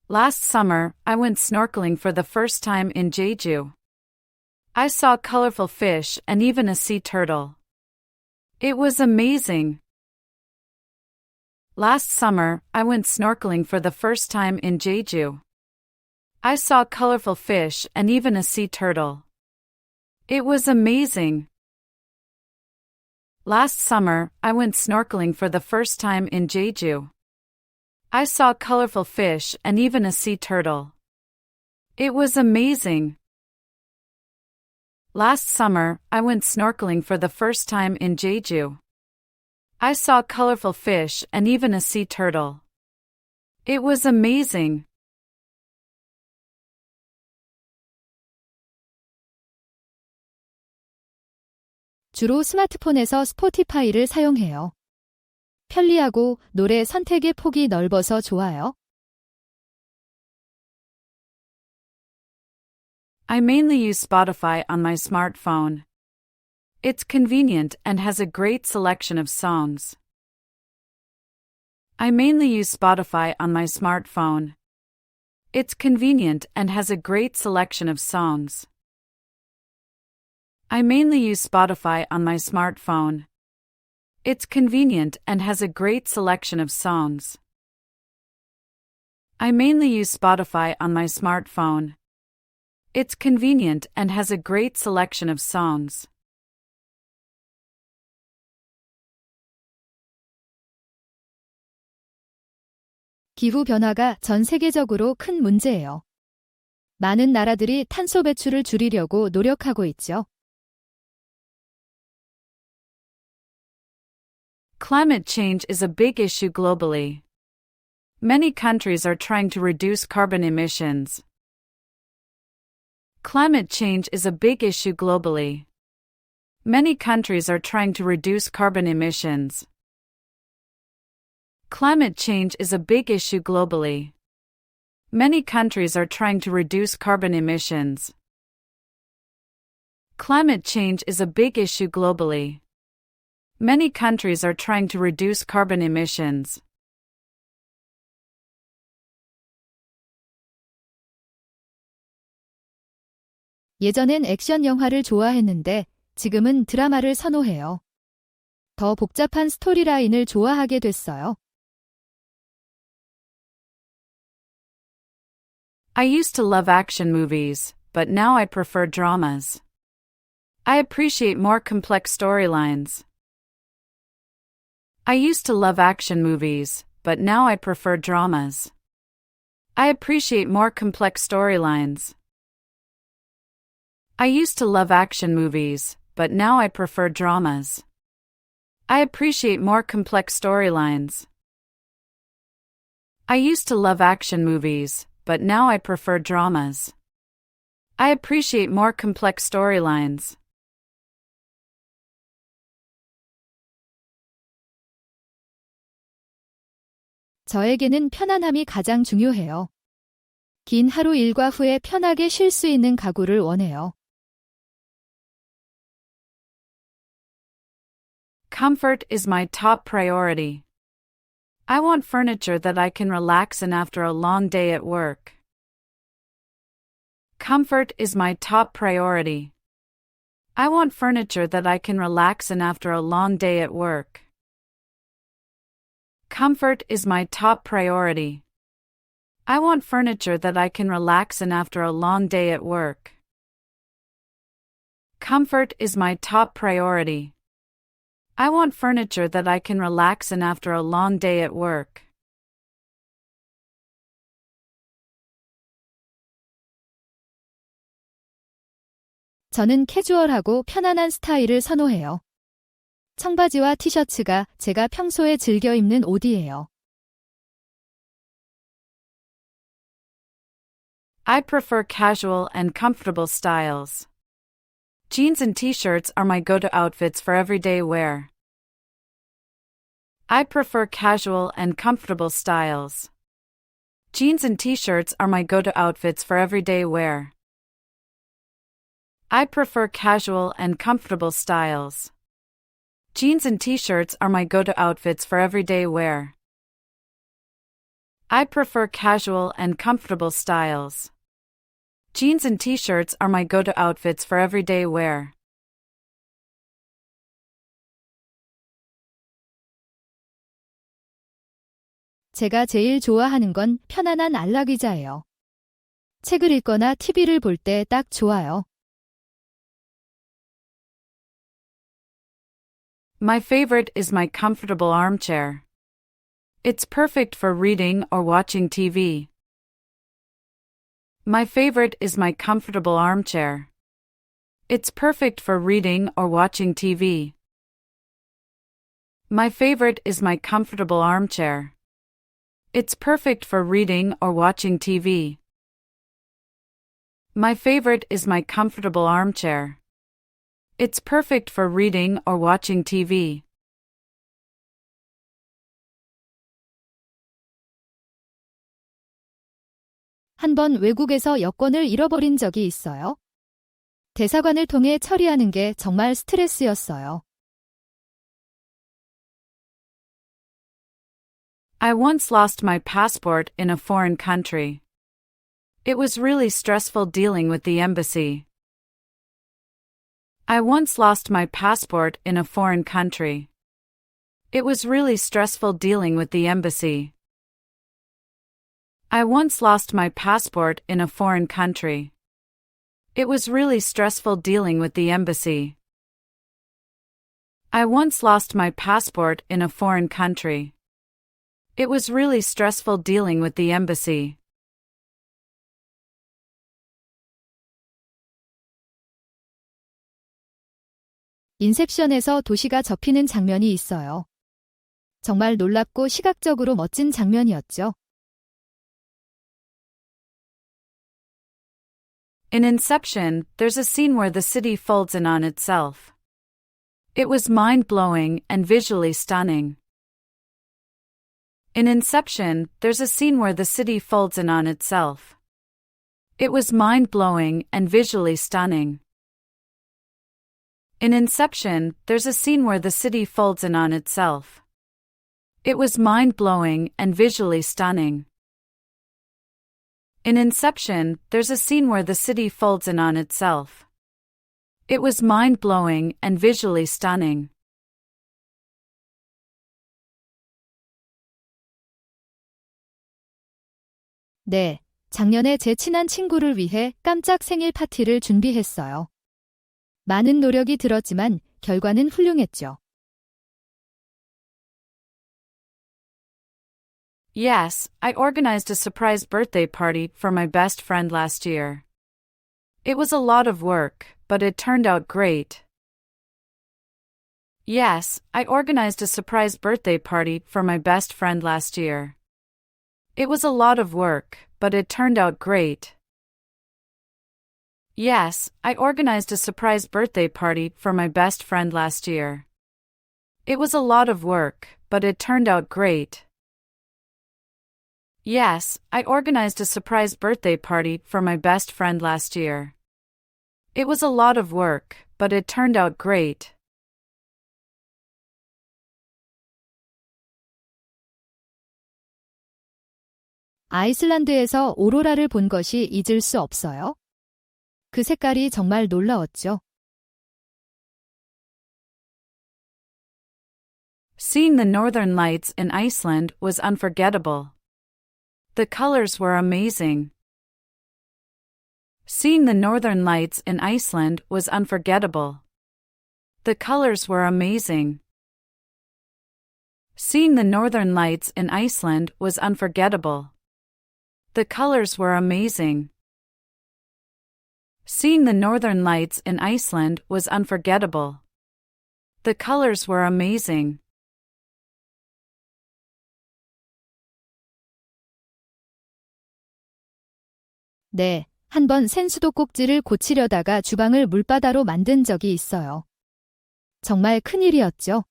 Last summer, I went snorkeling for the first time in Jeju. I saw colorful fish and even a sea turtle. It was amazing. Last summer, I went snorkeling for the first time in Jeju. I saw colorful fish and even a sea turtle. It was amazing. Last summer, I went snorkeling for the first time in Jeju. I saw colorful fish and even a sea turtle. It was amazing. Last summer, I went snorkeling for the first time in Jeju. I saw colorful fish and even a sea turtle. It was amazing. 주로 스마트폰에서 스포티파이를 사용해요. 편리하고 노래 선택의 폭이 넓어서 좋아요. I mainly use Spotify on my smartphone. It's convenient and has a great selection of songs. I mainly use Spotify on my smartphone. It's convenient and has a great selection of songs. I mainly use Spotify on my smartphone. It's convenient and has a great selection of songs. I mainly use Spotify on my smartphone. It's convenient and has a great selection of songs. 기후 변화가 전 세계적으로 큰 문제예요. 많은 나라들이 탄소 배출을 줄이려고 노력하고 있죠. Climate change is a big issue globally. Many countries are trying to reduce carbon emissions. Climate change is a big issue globally. Many countries are trying to reduce carbon emissions. Climate change is a big issue globally. Many countries are trying to reduce carbon emissions. Climate change is a big issue globally. Many countries are trying to reduce carbon emissions. 예전엔 액션 영화를 좋아했는데 지금은 드라마를 선호해요. 더 복잡한 스토리라인을 좋아하게 됐어요. I used to love action movies, but now I prefer dramas. I appreciate more complex storylines. I used to love action movies, but now I prefer dramas. I appreciate more complex storylines. I used to love action movies, but now I prefer dramas. I appreciate more complex storylines. I used to love action movies, but now I prefer dramas. I appreciate more complex storylines. 저에게는 편안함이 가장 중요해요. 긴 하루 일과 후에 편하게 쉴 수 있는 가구를 원해요. Comfort is my top priority. I want furniture that I can relax in after a long day at work. Comfort is my top priority. I want furniture that I can relax in after a long day at work. Comfort is my top priority. I want furniture that I can relax in after a long day at work. Comfort is my top priority. I want furniture that I can relax in after a long day at work. 저는 캐주얼하고 편안한 스타일을 선호해요. 청바지와 티셔츠가 제가 평소에 즐겨 입는 옷이에요. I prefer casual and comfortable styles. Jeans and t-shirts are my go-to outfits for everyday wear. I prefer casual and comfortable styles. Jeans and t-shirts are my go-to outfits for everyday wear. I prefer casual and comfortable styles. Jeans and t-shirts are my go-to outfits for everyday wear. I prefer casual and comfortable styles. Jeans and t-shirts are my go-to outfits for everyday wear. 제가 제일 좋아하는 건 편안한 안락의자예요. 책을 읽거나 TV를 볼 때 딱 좋아요. My favorite is my comfortable armchair. It's perfect for reading or watching TV. My favorite is my comfortable armchair. It's perfect for reading or watching TV. My favorite is my comfortable armchair. It's perfect for reading or watching TV. My favorite is my comfortable armchair. It's perfect for reading or watching TV. 한 번 외국에서 여권을 잃어버린 적이 있어요. 대사관을 통해 처리하는 게 정말 스트레스였어요. I once lost my passport in a foreign country. It was really stressful dealing with the embassy. I once lost my passport in a foreign country. It was really stressful dealing with the embassy. I once lost my passport in a foreign country. It was really stressful dealing with the embassy. I once lost my passport in a foreign country. It was really stressful dealing with the embassy. 인셉션에서 도시가 접히는 장면이 있어요. 정말 놀랍고 시각적으로 멋진 장면이었죠. In Inception, there's a scene where the city folds in on itself. It was mind-blowing and visually stunning. In Inception, there's a scene where the city folds in on itself. It was mind-blowing and visually stunning. In Inception, there's a scene where the city folds in on itself. It was mind-blowing and visually stunning. In Inception, there's a scene where the city folds in on itself. It was mind-blowing and visually stunning. 네, 작년에 제 친한 친구를 위해 깜짝 생일 파티를 준비했어요. 많은 노력이 들었지만 결과는 훌륭했죠. Yes, I organized a surprise birthday party for my best friend last year. It was a lot of work, but it turned out great. Yes, I organized a surprise birthday party for my best friend last year. It was a lot of work, but it turned out great. Yes, I organized a surprise birthday party for my best friend last year. It was a lot of work, but it turned out great. Yes, I organized a surprise birthday party for my best friend last year. It was a lot of work, but it turned out great. 아이슬란드에서 오로라를 본 것이 잊을 수 없어요. 그 색깔이 정말 놀라웠죠. Seeing the northern lights in Iceland was unforgettable. The colors were amazing. Seeing the northern lights in Iceland was unforgettable. The colors were amazing. Seeing the northern lights in Iceland was unforgettable. The colors were amazing. Seeing the northern lights in Iceland was unforgettable. The colors were amazing. 네, 한번 센수도 꼭지를 고치려다가 주방을 물바다로 만든 적이 있어요. 정말 큰일이었죠.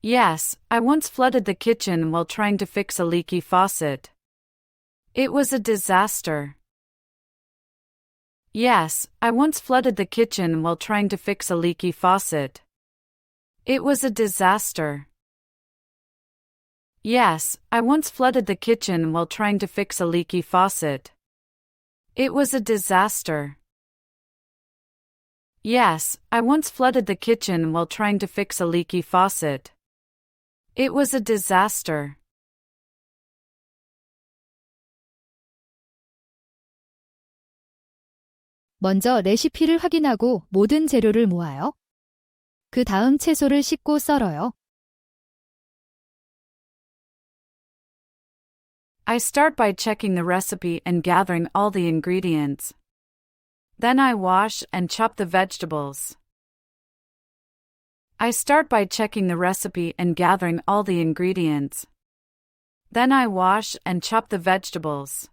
Yes, I once flooded the kitchen while trying to fix a leaky faucet. It was a disaster. Yes, I once flooded the kitchen while trying to fix a leaky faucet. It was a disaster. Yes, I once flooded the kitchen while trying to fix a leaky faucet. It was a disaster. Yes, I once flooded the kitchen while trying to fix a leaky faucet. It was a disaster. 먼저 레시피를 확인하고 모든 재료를 모아요. 그 다음 채소를 씻고 썰어요. I start by checking the recipe and gathering all the ingredients. Then I wash and chop the vegetables. I start by checking the recipe and gathering all the ingredients. Then I wash and chop the vegetables.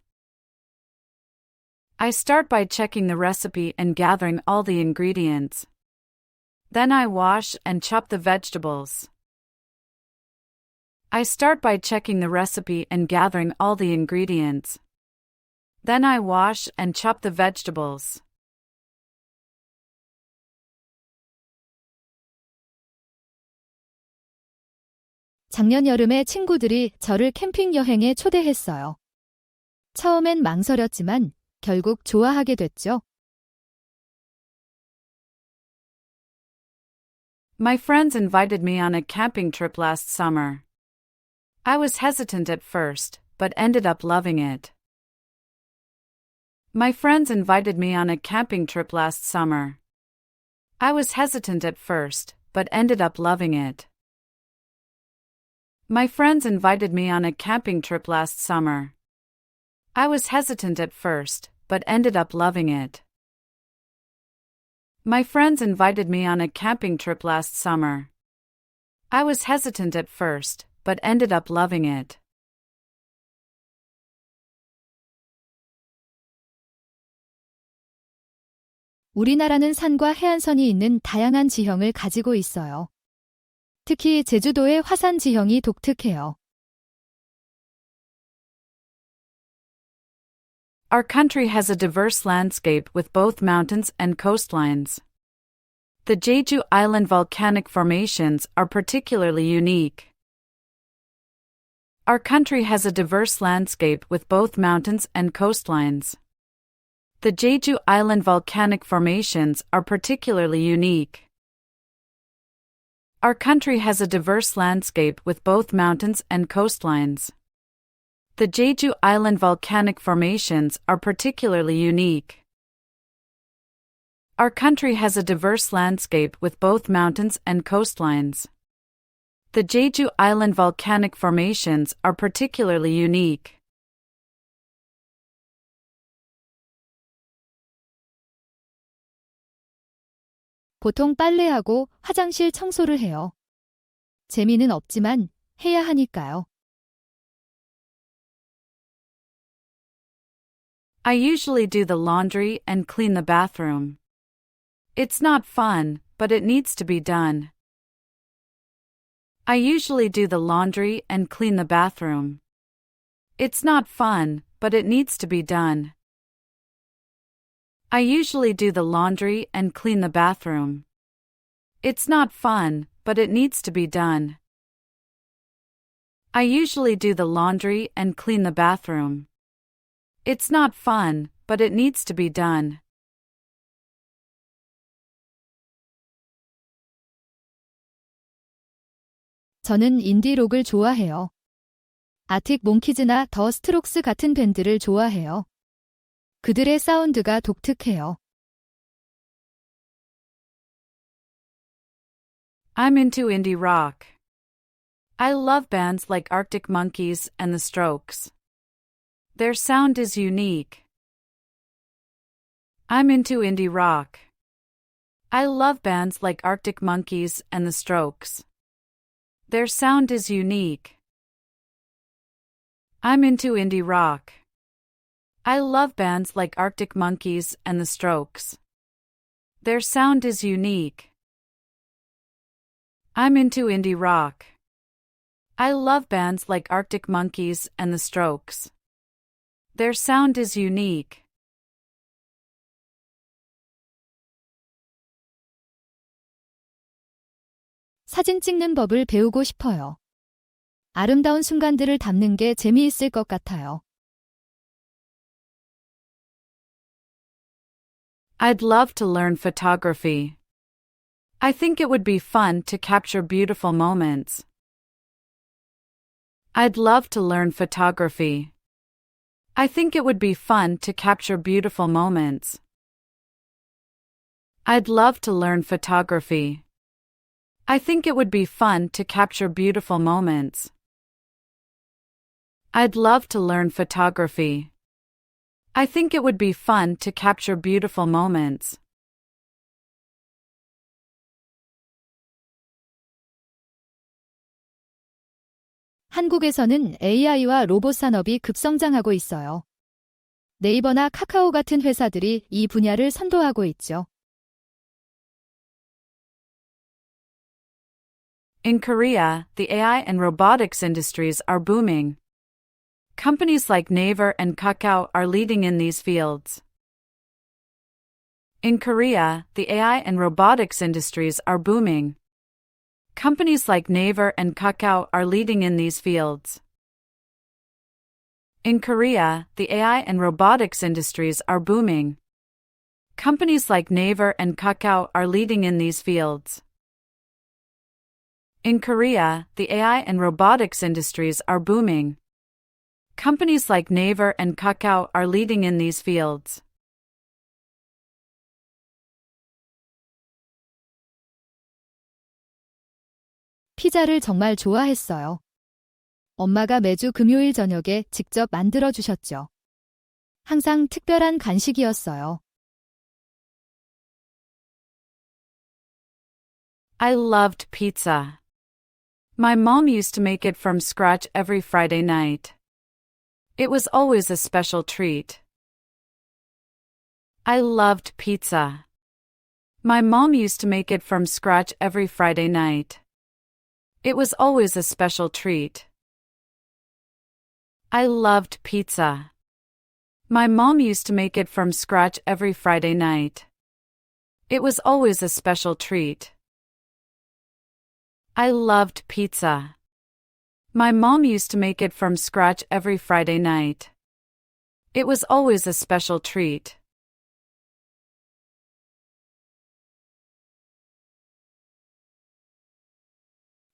I start by checking the recipe and gathering all the ingredients. Then I wash and chop the vegetables. I start by checking the recipe and gathering all the ingredients. Then I wash and chop the vegetables. 작년 여름에 친구들이 저를 캠핑 여행에 초대했어요. 처음엔 망설였지만 결국 좋아하게 됐죠. My friends invited me on a camping trip last summer. I was hesitant at first, but ended up loving it. My friends invited me on a camping trip last summer. I was hesitant at first, but ended up loving it. My friends invited me on a camping trip last summer. I was hesitant at first, but ended up loving it. My friends invited me on a camping trip last summer. I was hesitant at first, but ended up loving it. 우리나라는 산과 해안선이 있는 다양한 지형을 가지고 있어요. 특히 제주도의 화산 지형이 독특해요. Our country has a diverse landscape with both mountains and coastlines. The Jeju Island volcanic formations are particularly unique. Our country has a diverse landscape with both mountains and coastlines. The Jeju Island volcanic formations are particularly unique. Our country has a diverse landscape with both mountains and coastlines. The Jeju Island volcanic formations are particularly unique. Our country has a diverse landscape with both mountains and coastlines. The Jeju Island volcanic formations are particularly unique. 보통 빨래하고 화장실 청소를 해요. 재미는 없지만 해야 하니까요. I usually do the laundry and clean the bathroom. It's not fun, but it needs to be done. I usually do the laundry and clean the bathroom. It's not fun, but it needs to be done. I usually do the laundry and clean the bathroom. It's not fun, but it needs to be done. I usually do the laundry and clean the bathroom. It's not fun, but it needs to be done. 저는 인디록을 좋아해요. 아틱 몽키즈나 더 스트록스 같은 밴드를 좋아해요. 그들의 사운드가 독특해요. I'm into indie rock. I love bands like Arctic Monkeys and The Strokes. Their sound is unique. I'm into indie rock. I love bands like Arctic Monkeys and The Strokes. Their sound is unique. I'm into indie rock. I love bands like Arctic Monkeys and The Strokes. Their sound is unique. I'm into indie rock. I love bands like Arctic Monkeys and The Strokes. Their sound is unique. 사진 찍는 법을 배우고 싶어요. 아름다운 순간들을 담는 게 재미있을 것 같아요. I'd love to learn photography. I think it would be fun to capture beautiful moments. I'd love to learn photography. I think it would be fun to capture beautiful moments. I'd love to learn photography. I think it would be fun to capture beautiful moments. I'd love to learn photography. I think it would be fun to capture beautiful moments. 한국에서는 AI와 로봇 산업이 급성장하고 있어요. 네이버나 카카오 같은 회사들이 이 분야를 선도하고 있죠. In Korea, the AI and robotics industries are booming. Companies like Naver and Kakao are leading in these fields. In Korea, the AI and robotics industries are booming. Companies like Naver and Kakao are leading in these fields. In Korea, the AI and robotics industries are booming. Companies like Naver and Kakao are leading in these fields. In Korea, the AI and robotics industries are booming. Companies like Naver and Kakao are leading in these fields. 피자를 정말 좋아했어요. 엄마가 매주 금요일 저녁에 직접 만들어 주셨죠. 항상 특별한 간식이었어요. I loved pizza. My mom used to make it from scratch every Friday night. It was always a special treat. I loved pizza. My mom used to make it from scratch every Friday night. It was always a special treat. I loved pizza. My mom used to make it from scratch every Friday night. It was always a special treat. I loved pizza. My mom used to make it from scratch every Friday night. It was always a special treat.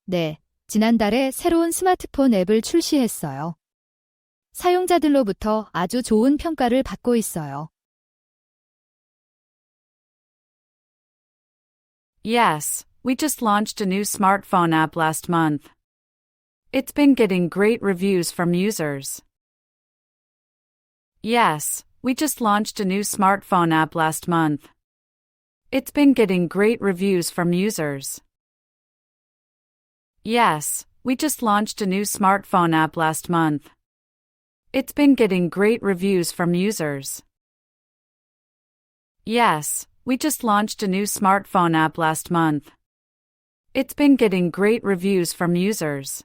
네, 지난달에 새로운 스마트폰 앱을 출시했어요. 사용자들로부터 아주 좋은 평가를 받고 있어요. Yes, we just launched a new smartphone app last month. It's been getting great reviews from users. Yes, we just launched a new smartphone app last month. It's been getting great reviews from users. Yes, we just launched a new smartphone app last month. It's been getting great reviews from users. Yes, we just launched a new smartphone app last month. It's been getting great reviews from users.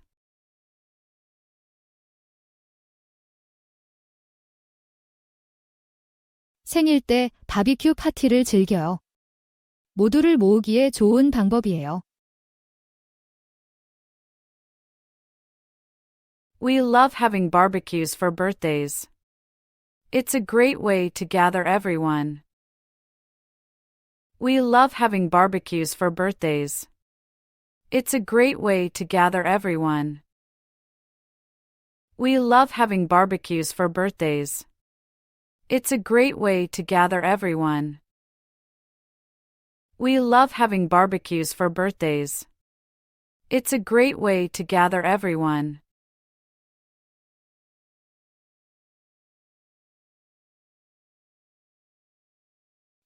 생일 때 바비큐 파티를 즐겨요. 모두를 모으기에 좋은 방법이에요. We love having barbecues for birthdays. It's a great way to gather everyone. We love having barbecues for birthdays. It's a great way to gather everyone. We love having barbecues for birthdays. It's a great way to gather everyone. We love having barbecues for birthdays. It's a great way to gather everyone.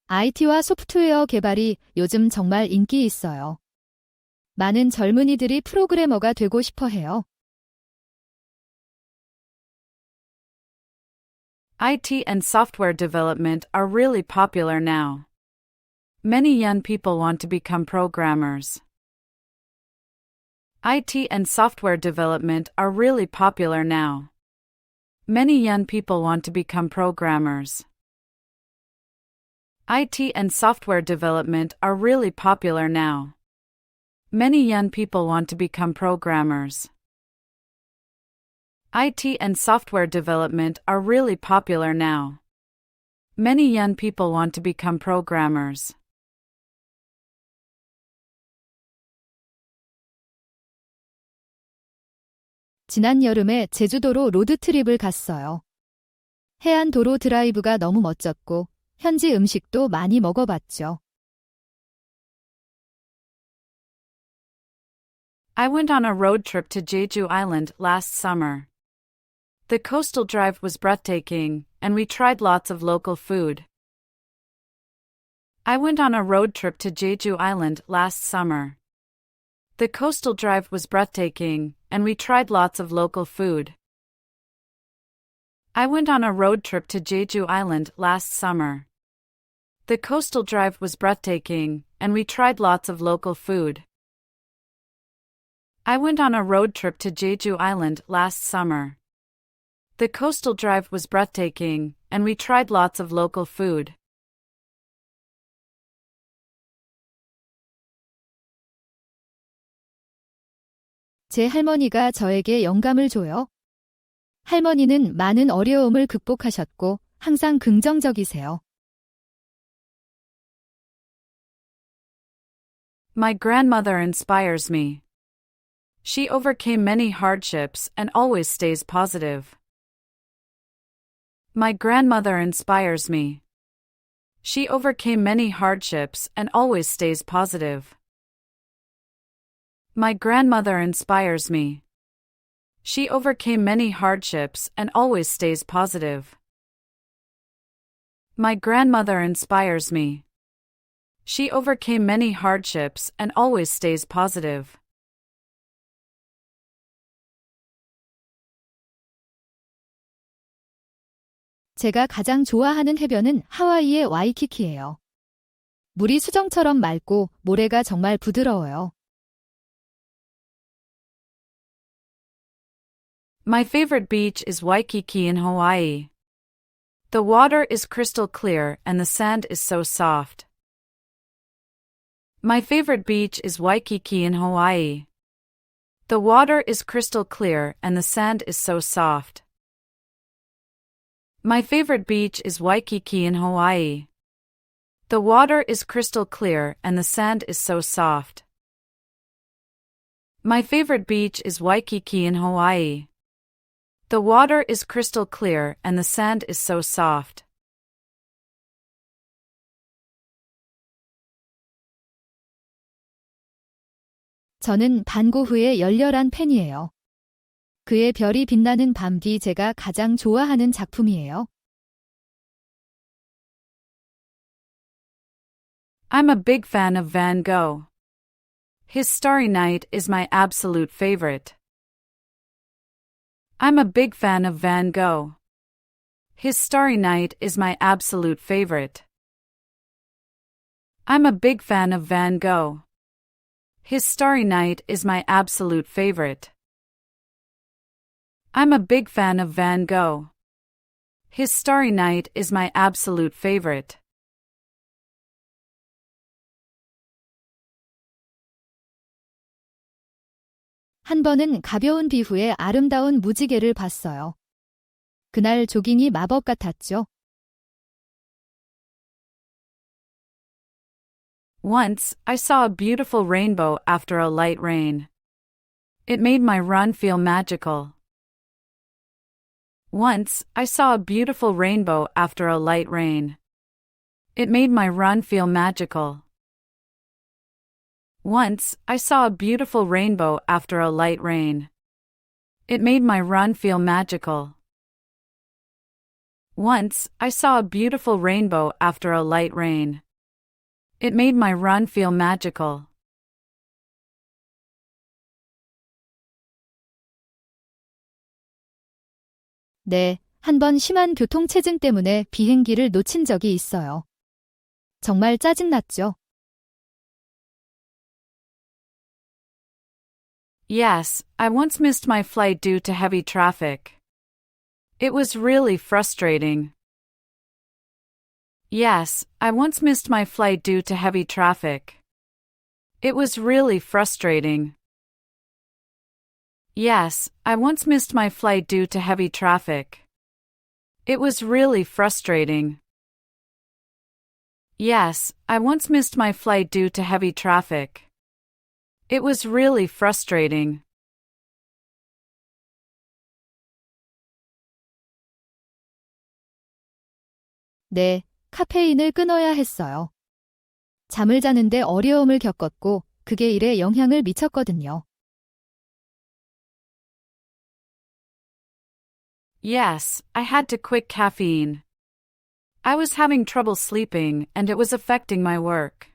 IT와 소프트웨어 개발이 요즘 정말 인기 있어요. 많은 젊은이들이 프로그래머가 되고 싶어 해요. IT and software development are really popular now. Many young people want to become programmers. IT and software development are really popular now. Many young people want to become programmers. IT and software development are really popular now. Many young people want to become programmers. IT and software development are really popular now. Many young people want to become programmers. 지난 여름에 제주도로 로드트립을 갔어요. 해안도로 드라이브가 너무 멋졌고 현지 음식도 많이 먹어봤죠. I went on a road trip to Jeju Island last summer. The coastal drive was breathtaking, and we tried lots of local food. I went on a road trip to Jeju Island last summer. The coastal drive was breathtaking, and we tried lots of local food. I went on a road trip to Jeju Island last summer. The coastal drive was breathtaking, and we tried lots of local food. I went on a road trip to Jeju Island last summer. The coastal drive was breathtaking, and we tried lots of local food. 제 할머니가 저에게 영감을 줘요. 할머니는 많은 어려움을 극복하셨고 항상 긍정적이세요. My grandmother inspires me. She overcame many hardships and always stays positive. My grandmother inspires me. She overcame many hardships and always stays positive. My grandmother inspires me. She overcame many hardships and always stays positive. My grandmother inspires me. She overcame many hardships and always stays positive. 제가 가장 좋아하는 해변은 하와이의 와이키키예요. 물이 수정처럼 맑고 모래가 정말 부드러워요. My favorite beach is Waikiki in Hawaii. The water is crystal clear and the sand is so soft. My favorite beach is Waikiki in Hawaii. The water is crystal clear and the sand is so soft. My favorite beach is Waikiki in Hawaii. The water is crystal clear and the sand is so soft. My favorite beach is Waikiki in Hawaii. The water is crystal clear and the sand is so soft. 저는 반고흐의 열렬한 팬이에요. 그의 별이 빛나는 밤 뒤 제가 가장 좋아하는 작품이에요. I'm a big fan of Van Gogh. His Starry Night is my absolute favorite. I'm a big fan of Van Gogh. His Starry Night is my absolute favorite. I'm a big fan of Van Gogh. His Starry Night is my absolute favorite. I'm a big fan of Van Gogh. His Starry Night is my absolute favorite. 한 번은 가벼운 비 후에 아름다운 무지개를 봤어요. 그날 조깅이 마법 같았죠. Once, I saw a beautiful rainbow after a light rain. It made my run feel magical. Once, I saw a beautiful rainbow after a light rain. It made my run feel magical. Once, I saw a beautiful rainbow after a light rain. It made my run feel magical. Once, I saw a beautiful rainbow after a light rain. It made my run feel magical. 네, 한 번 심한 교통체증 때문에 비행기를 놓친 적이 있어요. 정말 짜증났죠. Yes, I once missed my flight due to heavy traffic. It was really frustrating. Yes, I once missed my flight due to heavy traffic. It was really frustrating. Yes, I once missed my flight due to heavy traffic. It was really frustrating. Yes, I once missed my flight due to heavy traffic. It was really frustrating. 네, 카페인을 끊어야 했어요. 잠을 자는데 어려움을 겪었고, 그게 일에 영향을 미쳤거든요. Yes, I had to quit caffeine. I was having trouble sleeping and it was affecting my work.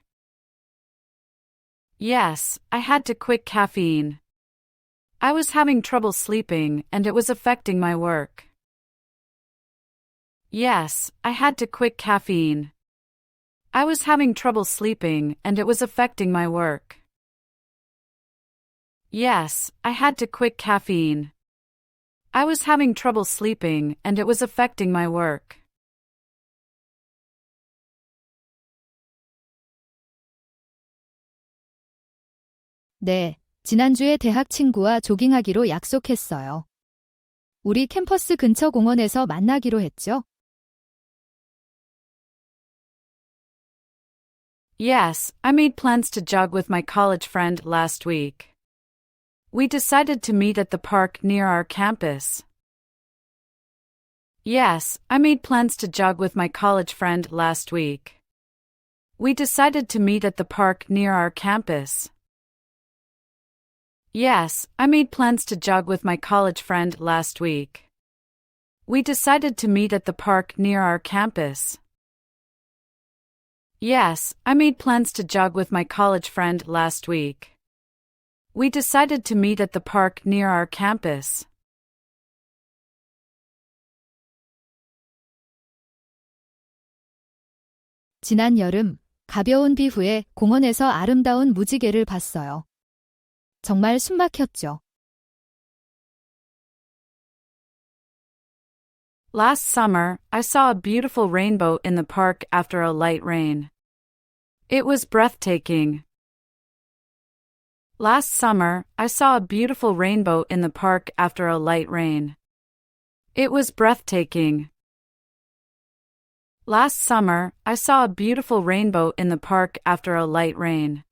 Yes, I had to quit caffeine. I was having trouble sleeping and it was affecting my work. Yes, I had to quit caffeine. I was having trouble sleeping and it was affecting my work. Yes, I had to quit caffeine. I was having trouble sleeping and it was affecting my work. 네, 지난주에 대학 친구와 조깅하기로 약속했어요. 우리 캠퍼스 근처 공원에서 만나기로 했죠? Yes, I made plans to jog with my college friend last week. We decided to meet at the park near our campus. Yes, I made plans to jog with my college friend last week. We decided to meet at the park near our campus. Yes, I made plans to jog with my college friend last week. We decided to meet at the park near our campus. Yes, I made plans to jog with my college friend last week. We decided to meet at the park near our campus. 지난 여름, 가벼운 비 후에 공원에서 아름다운 무지개를 봤어요. 정말 숨막혔죠. Last summer, I saw a beautiful rainbow in the park after a light rain. It was breathtaking. Last summer, I saw a beautiful rainbow in the park after a light rain. It was breathtaking. Last summer, I saw a beautiful rainbow in the park after a light rain.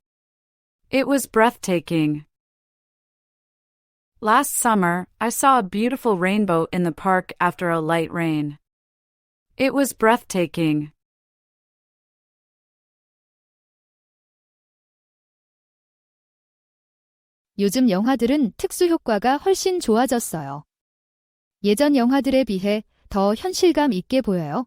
It was breathtaking. Last summer, I saw a beautiful rainbow in the park after a light rain. It was breathtaking. 요즘 영화들은 특수 효과가 훨씬 좋아졌어요. 예전 영화들에 비해 더 현실감 있게 보여요.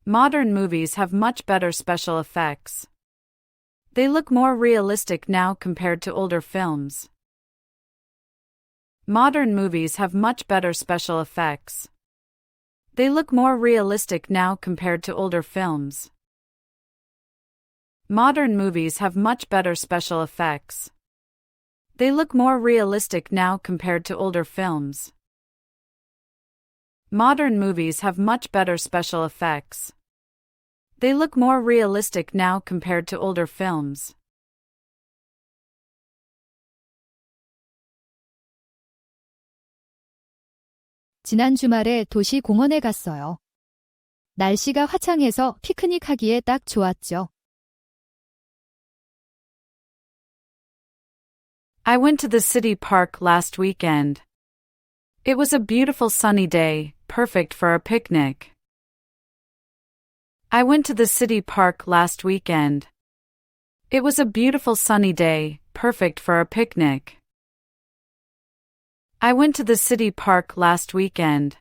Modern movies have much better special effects. They look more realistic now compared to older films. Modern movies have much better special effects. They look more realistic now compared to older films. Modern movies have much better special effects. They look more realistic now compared to older films. Modern movies have much better special effects. They look more realistic now compared to older films. 지난 주말에 도시 공원에 갔어요. 날씨가 화창해서 피크닉 하기에 딱 좋았죠. I went to the city park last weekend. It was a beautiful sunny day, perfect for a picnic. I went to the city park last weekend. It was a beautiful sunny day, perfect for a picnic. I went to the city park last weekend.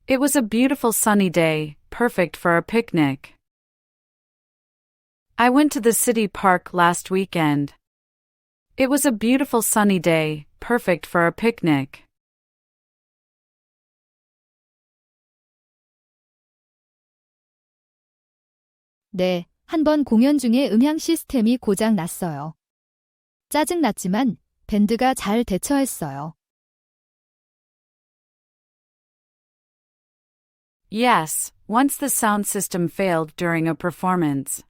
It was a beautiful sunny day, perfect for a picnic. I went to the city park last weekend. It was a beautiful sunny day, perfect for a picnic. 네, 한 번 공연 중에 음향 시스템이 고장 났어요. 짜증 났지만 밴드가 잘 대처했어요. Yes, once the sound system failed during a performance.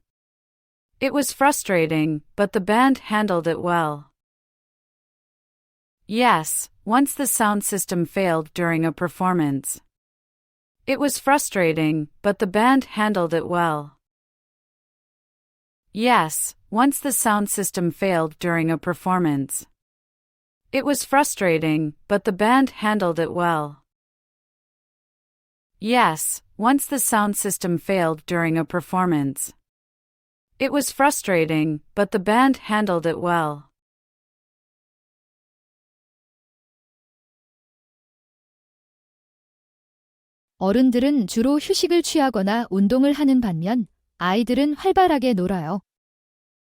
It was frustrating, but the band handled it well. Yes, once the sound system failed during a performance. It was frustrating, but the band handled it well. Yes, once the sound system failed during a performance. It was frustrating, but the band handled it well. Yes, once the sound system failed during a performance. It was frustrating, but the band handled it well. 어른들은 주로 휴식을 취하거나 운동을 하는 반면 아이들은 활발하게 놀아요.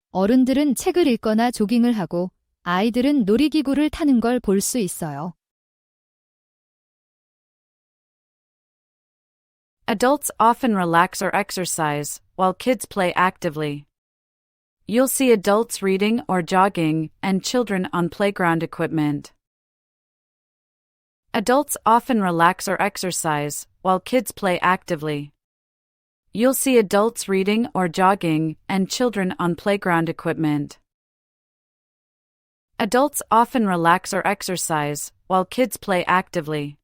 어른들은 책을 읽거나 조깅을 하고 아이들은 놀이기구를 타는 걸 볼 수 있어요. Adults often relax or exercise, while kids play actively. You'll see adults reading or jogging, and children on playground equipment. Adults often relax or exercise, while kids play actively. You'll see adults reading or jogging, and children on playground equipment. Adults often relax or exercise, while kids play actively.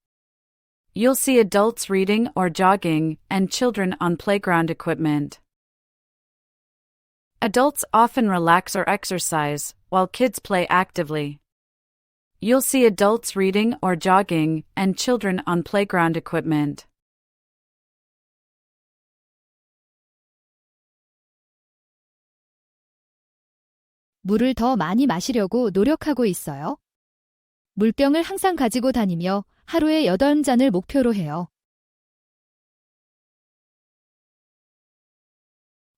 You'll see adults reading or jogging, and children on playground equipment. Adults often relax or exercise, while kids play actively. You'll see adults reading or jogging, and children on playground equipment. 물을 더 많이 마시려고 노력하고 있어요. 물병을 항상 가지고 다니며 하루에 8잔을 목표로 해요.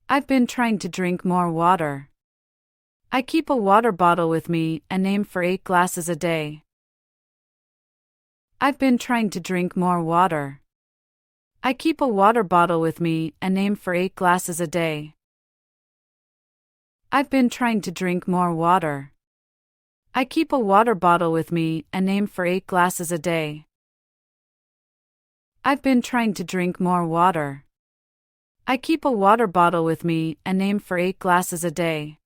I've been trying to drink more water. I keep a water bottle with me and aim for 8 glasses a day. I've been trying to drink more water. I keep a water bottle with me and aim for 8 glasses a day. I've been trying to drink more water. I keep a water bottle with me and aim for 8 glasses a day. I've been trying to drink more water. I keep a water bottle with me and aim for 8 glasses a day.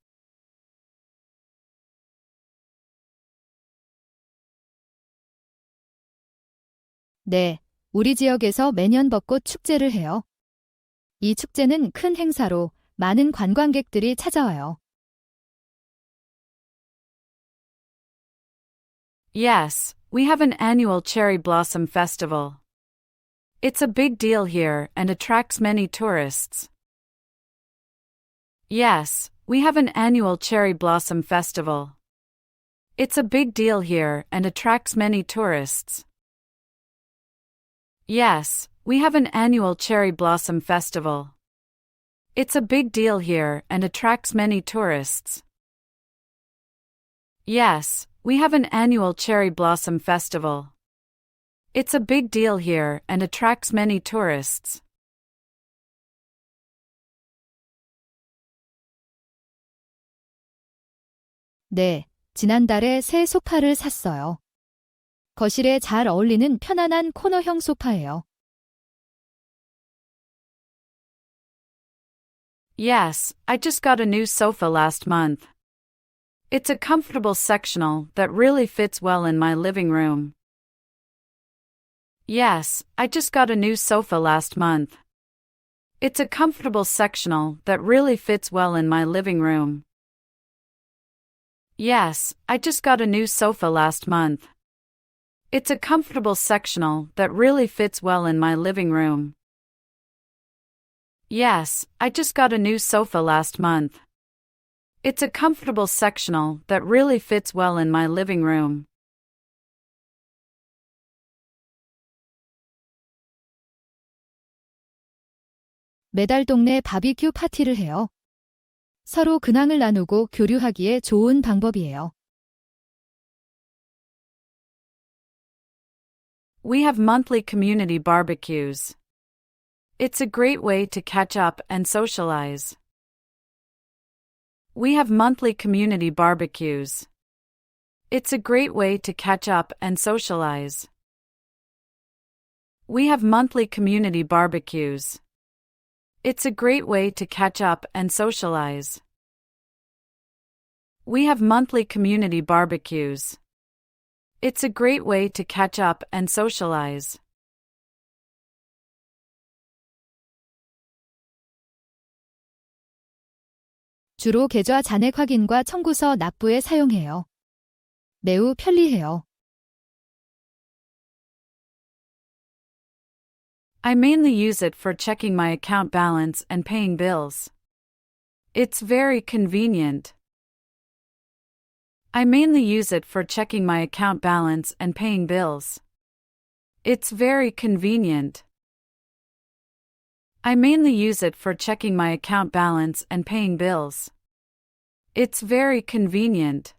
네, 우리 지역에서 매년 벚꽃 축제를 해요. 이 축제는 큰 행사로 많은 관광객들이 찾아와요. Yes, we have an annual cherry blossom festival. It's a big deal here and attracts many tourists. Yes, we have an annual cherry blossom festival. It's a big deal here and attracts many tourists. Yes, we have an annual cherry blossom festival. It's a big deal here and attracts many tourists. Yes, we have an annual cherry blossom festival. It's a big deal here and attracts many tourists. 네, 지난달에 새 소파를 샀어요. 거실에 잘 어울리는 편안한 코너형 소파예요. Yes, I just got a new sofa last month. It's a comfortable sectional that really fits well in my living room. Yes, I just got a new sofa last month. It's a comfortable sectional that really fits well in my living room. Yes, I just got a new sofa last month. It's a comfortable sectional that really fits well in my living room. Yes, I just got a new sofa last month. It's a comfortable sectional that really fits well in my living room. 매달 동네 바비큐 파티를 해요. 서로 근황을 나누고 교류하기에 좋은 방법이에요. We have monthly community barbecues. It's a great way to catch up and socialize. We have monthly community barbecues. It's a great way to catch up and socialize. We have monthly community barbecues. It's a great way to catch up and socialize. We have monthly community barbecues. It's a great way to catch up and socialize. 주로 계좌 잔액 확인과 청구서 납부에 사용해요. 매우 편리해요. I mainly use it for checking my account balance and paying bills. It's very convenient. I mainly use it for checking my account balance and paying bills. It's very convenient. I mainly use it for checking my account balance and paying bills. It's very convenient.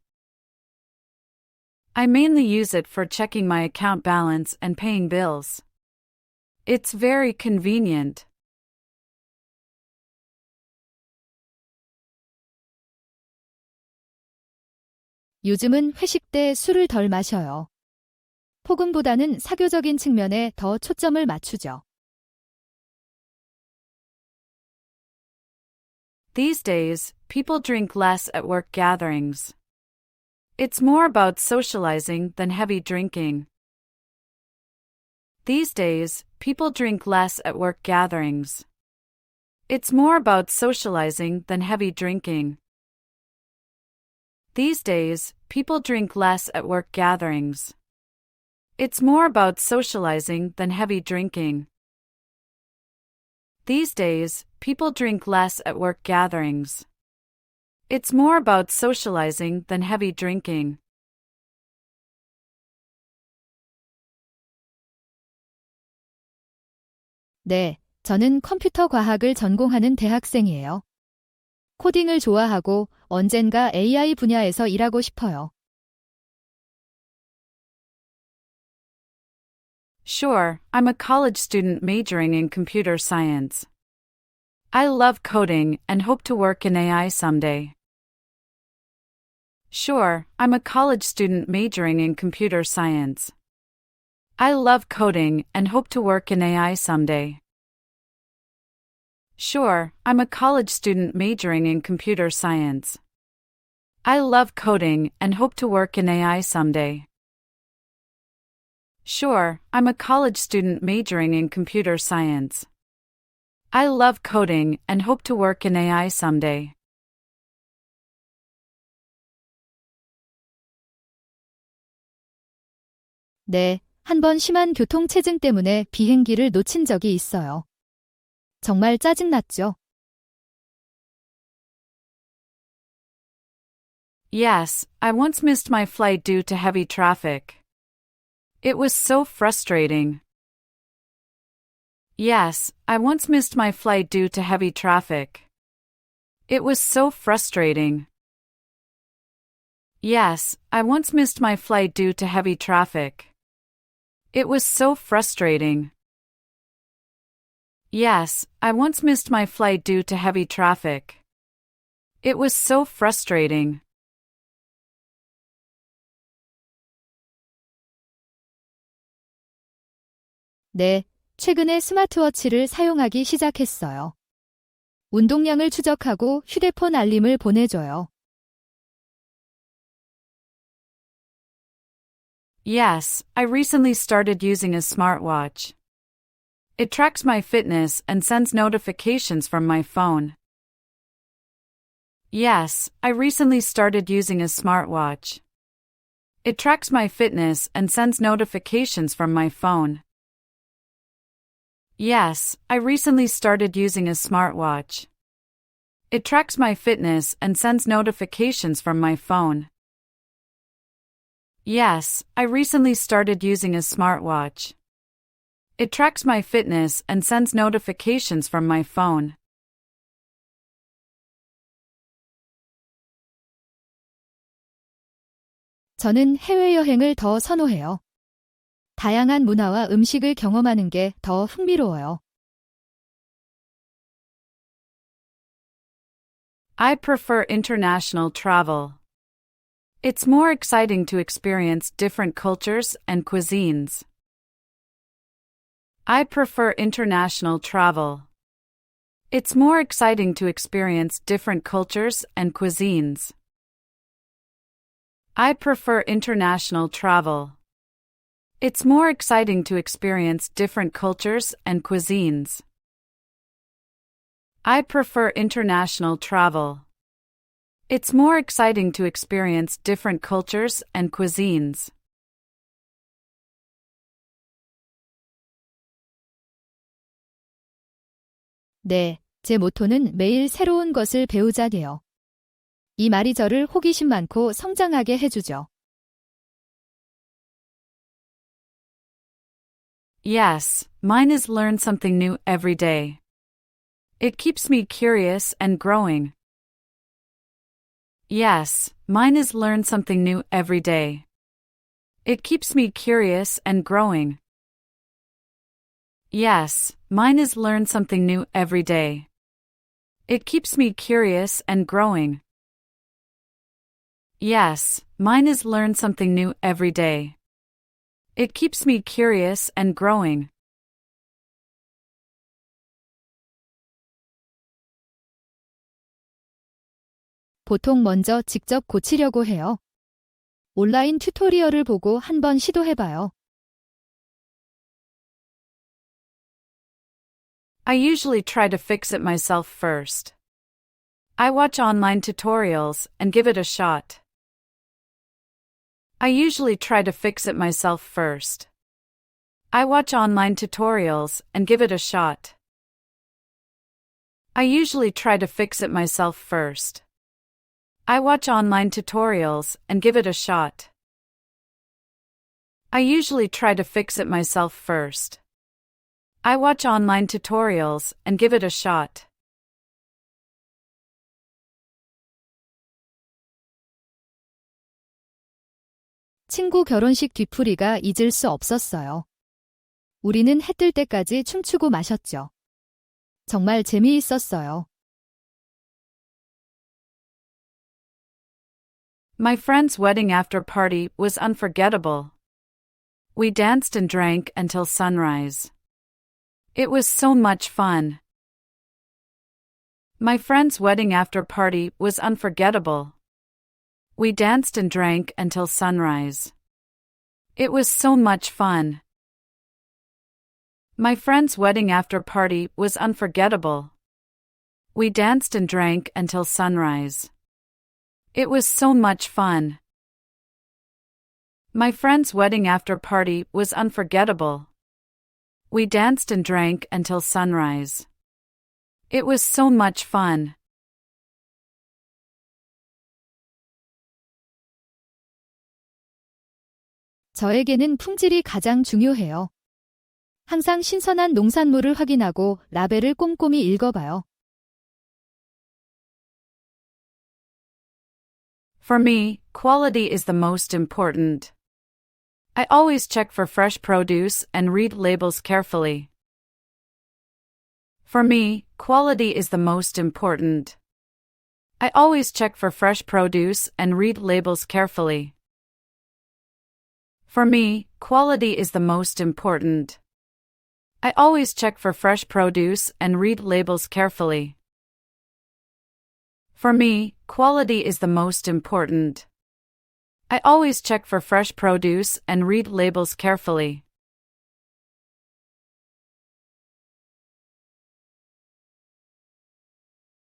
I mainly use it for checking my account balance and paying bills. It's very convenient. 요즘은 회식 때 술을 덜 마셔요. 폭음보다는 사교적인 측면에 더 초점을 맞추죠. These days, people drink less at work gatherings. It's more about socializing than heavy drinking. These days, people drink less at work gatherings. It's more about socializing than heavy drinking. These days, people drink less at work gatherings. It's more about socializing than heavy drinking. These days, people drink less at work gatherings. It's more about socializing than heavy drinking. 네, 저는 컴퓨터 과학을 전공하는 대학생이에요. 코딩을 좋아하고 언젠가 AI 분야에서 일하고 싶어요. Sure, I'm a college student majoring in computer science. I love coding and hope to work in AI someday. Sure, I'm a college student majoring in computer science. I love coding and hope to work in AI someday. Sure, I'm a college student majoring in computer science. I love coding and hope to work in AI someday. Sure, I'm a college student majoring in computer science. I love coding and hope to work in AI someday. 네, 한번 심한 교통체증 때문에 비행기를 놓친 적이 있어요. 정말 짜증났죠? Yes, I once missed my flight due to heavy traffic. It was so frustrating. Yes, I once missed my flight due to heavy traffic. It was so frustrating. Yes, I once missed my flight due to heavy traffic. It was so frustrating. Yes, I once missed my flight due to heavy traffic. It was so frustrating. 네, 최근에 스마트워치를 사용하기 시작했어요. 운동량을 추적하고 휴대폰 알림을 보내줘요. Yes, I recently started using a smartwatch. It tracks my fitness and sends notifications from my phone. Yes, I recently started using a smartwatch. It tracks my fitness and sends notifications from my phone. Yes, I recently started using a smartwatch. It tracks my fitness and sends notifications from my phone. Yes, I recently started using a smartwatch. It tracks my fitness and sends notifications from my phone. 저는 해외여행을 더 선호해요. 다양한 문화와 음식을 경험하는 게 더 흥미로워요. I prefer international travel. It's more exciting to experience different cultures and cuisines. I prefer international travel. It's more exciting to experience different cultures and cuisines. I prefer international travel. It's more exciting to experience different cultures and cuisines. I prefer international travel. It's more exciting to experience different cultures and cuisines. 네, 제 모토는 매일 새로운 것을 배우자예요. 이 말이 저를 호기심 많고 성장하게 해주죠. Yes, mine is learn something new every day. It keeps me curious and growing. Yes, mine is learn something new every day. It keeps me curious and growing. Yes, mine is learn something new every day. It keeps me curious and growing. Yes, mine is learn something new every day. It keeps me curious and growing. 보통 먼저 직접 고치려고 해요. 온라인 튜토리얼을 보고 한번 시도해봐요. I usually try to fix it myself first. I watch online tutorials and give it a shot. I usually try to fix it myself first. I watch online tutorials and give it a shot. I usually try to fix it myself first. I watch online tutorials and give it a shot. I usually try to fix it myself first. I watch online tutorials and give it a shot. 친구 결혼식 뒤풀이가 잊을 수 없었어요. 우리는 해 뜰 때까지 춤추고 마셨죠. 정말 재미있었어요. My friend's wedding after party was unforgettable. We danced and drank until sunrise. It was so much fun. My friend's wedding after party was unforgettable. We danced and drank until sunrise. It was so much fun. My friend's wedding after party was unforgettable. We danced and drank until sunrise. It was so much fun. My friend's wedding after party was unforgettable. We danced and drank until sunrise. It was so much fun. 저에게는 품질이 가장 중요해요. 항상 신선한 농산물을 확인하고 라벨을 꼼꼼히 읽어봐요. For me, quality is the most important. I always check for fresh produce and read labels carefully. For me, quality is the most important. I always check for fresh produce and read labels carefully. For me, quality is the most important. I always check for fresh produce and read labels carefully. For me, quality is the most important. I always check for fresh produce and read labels carefully.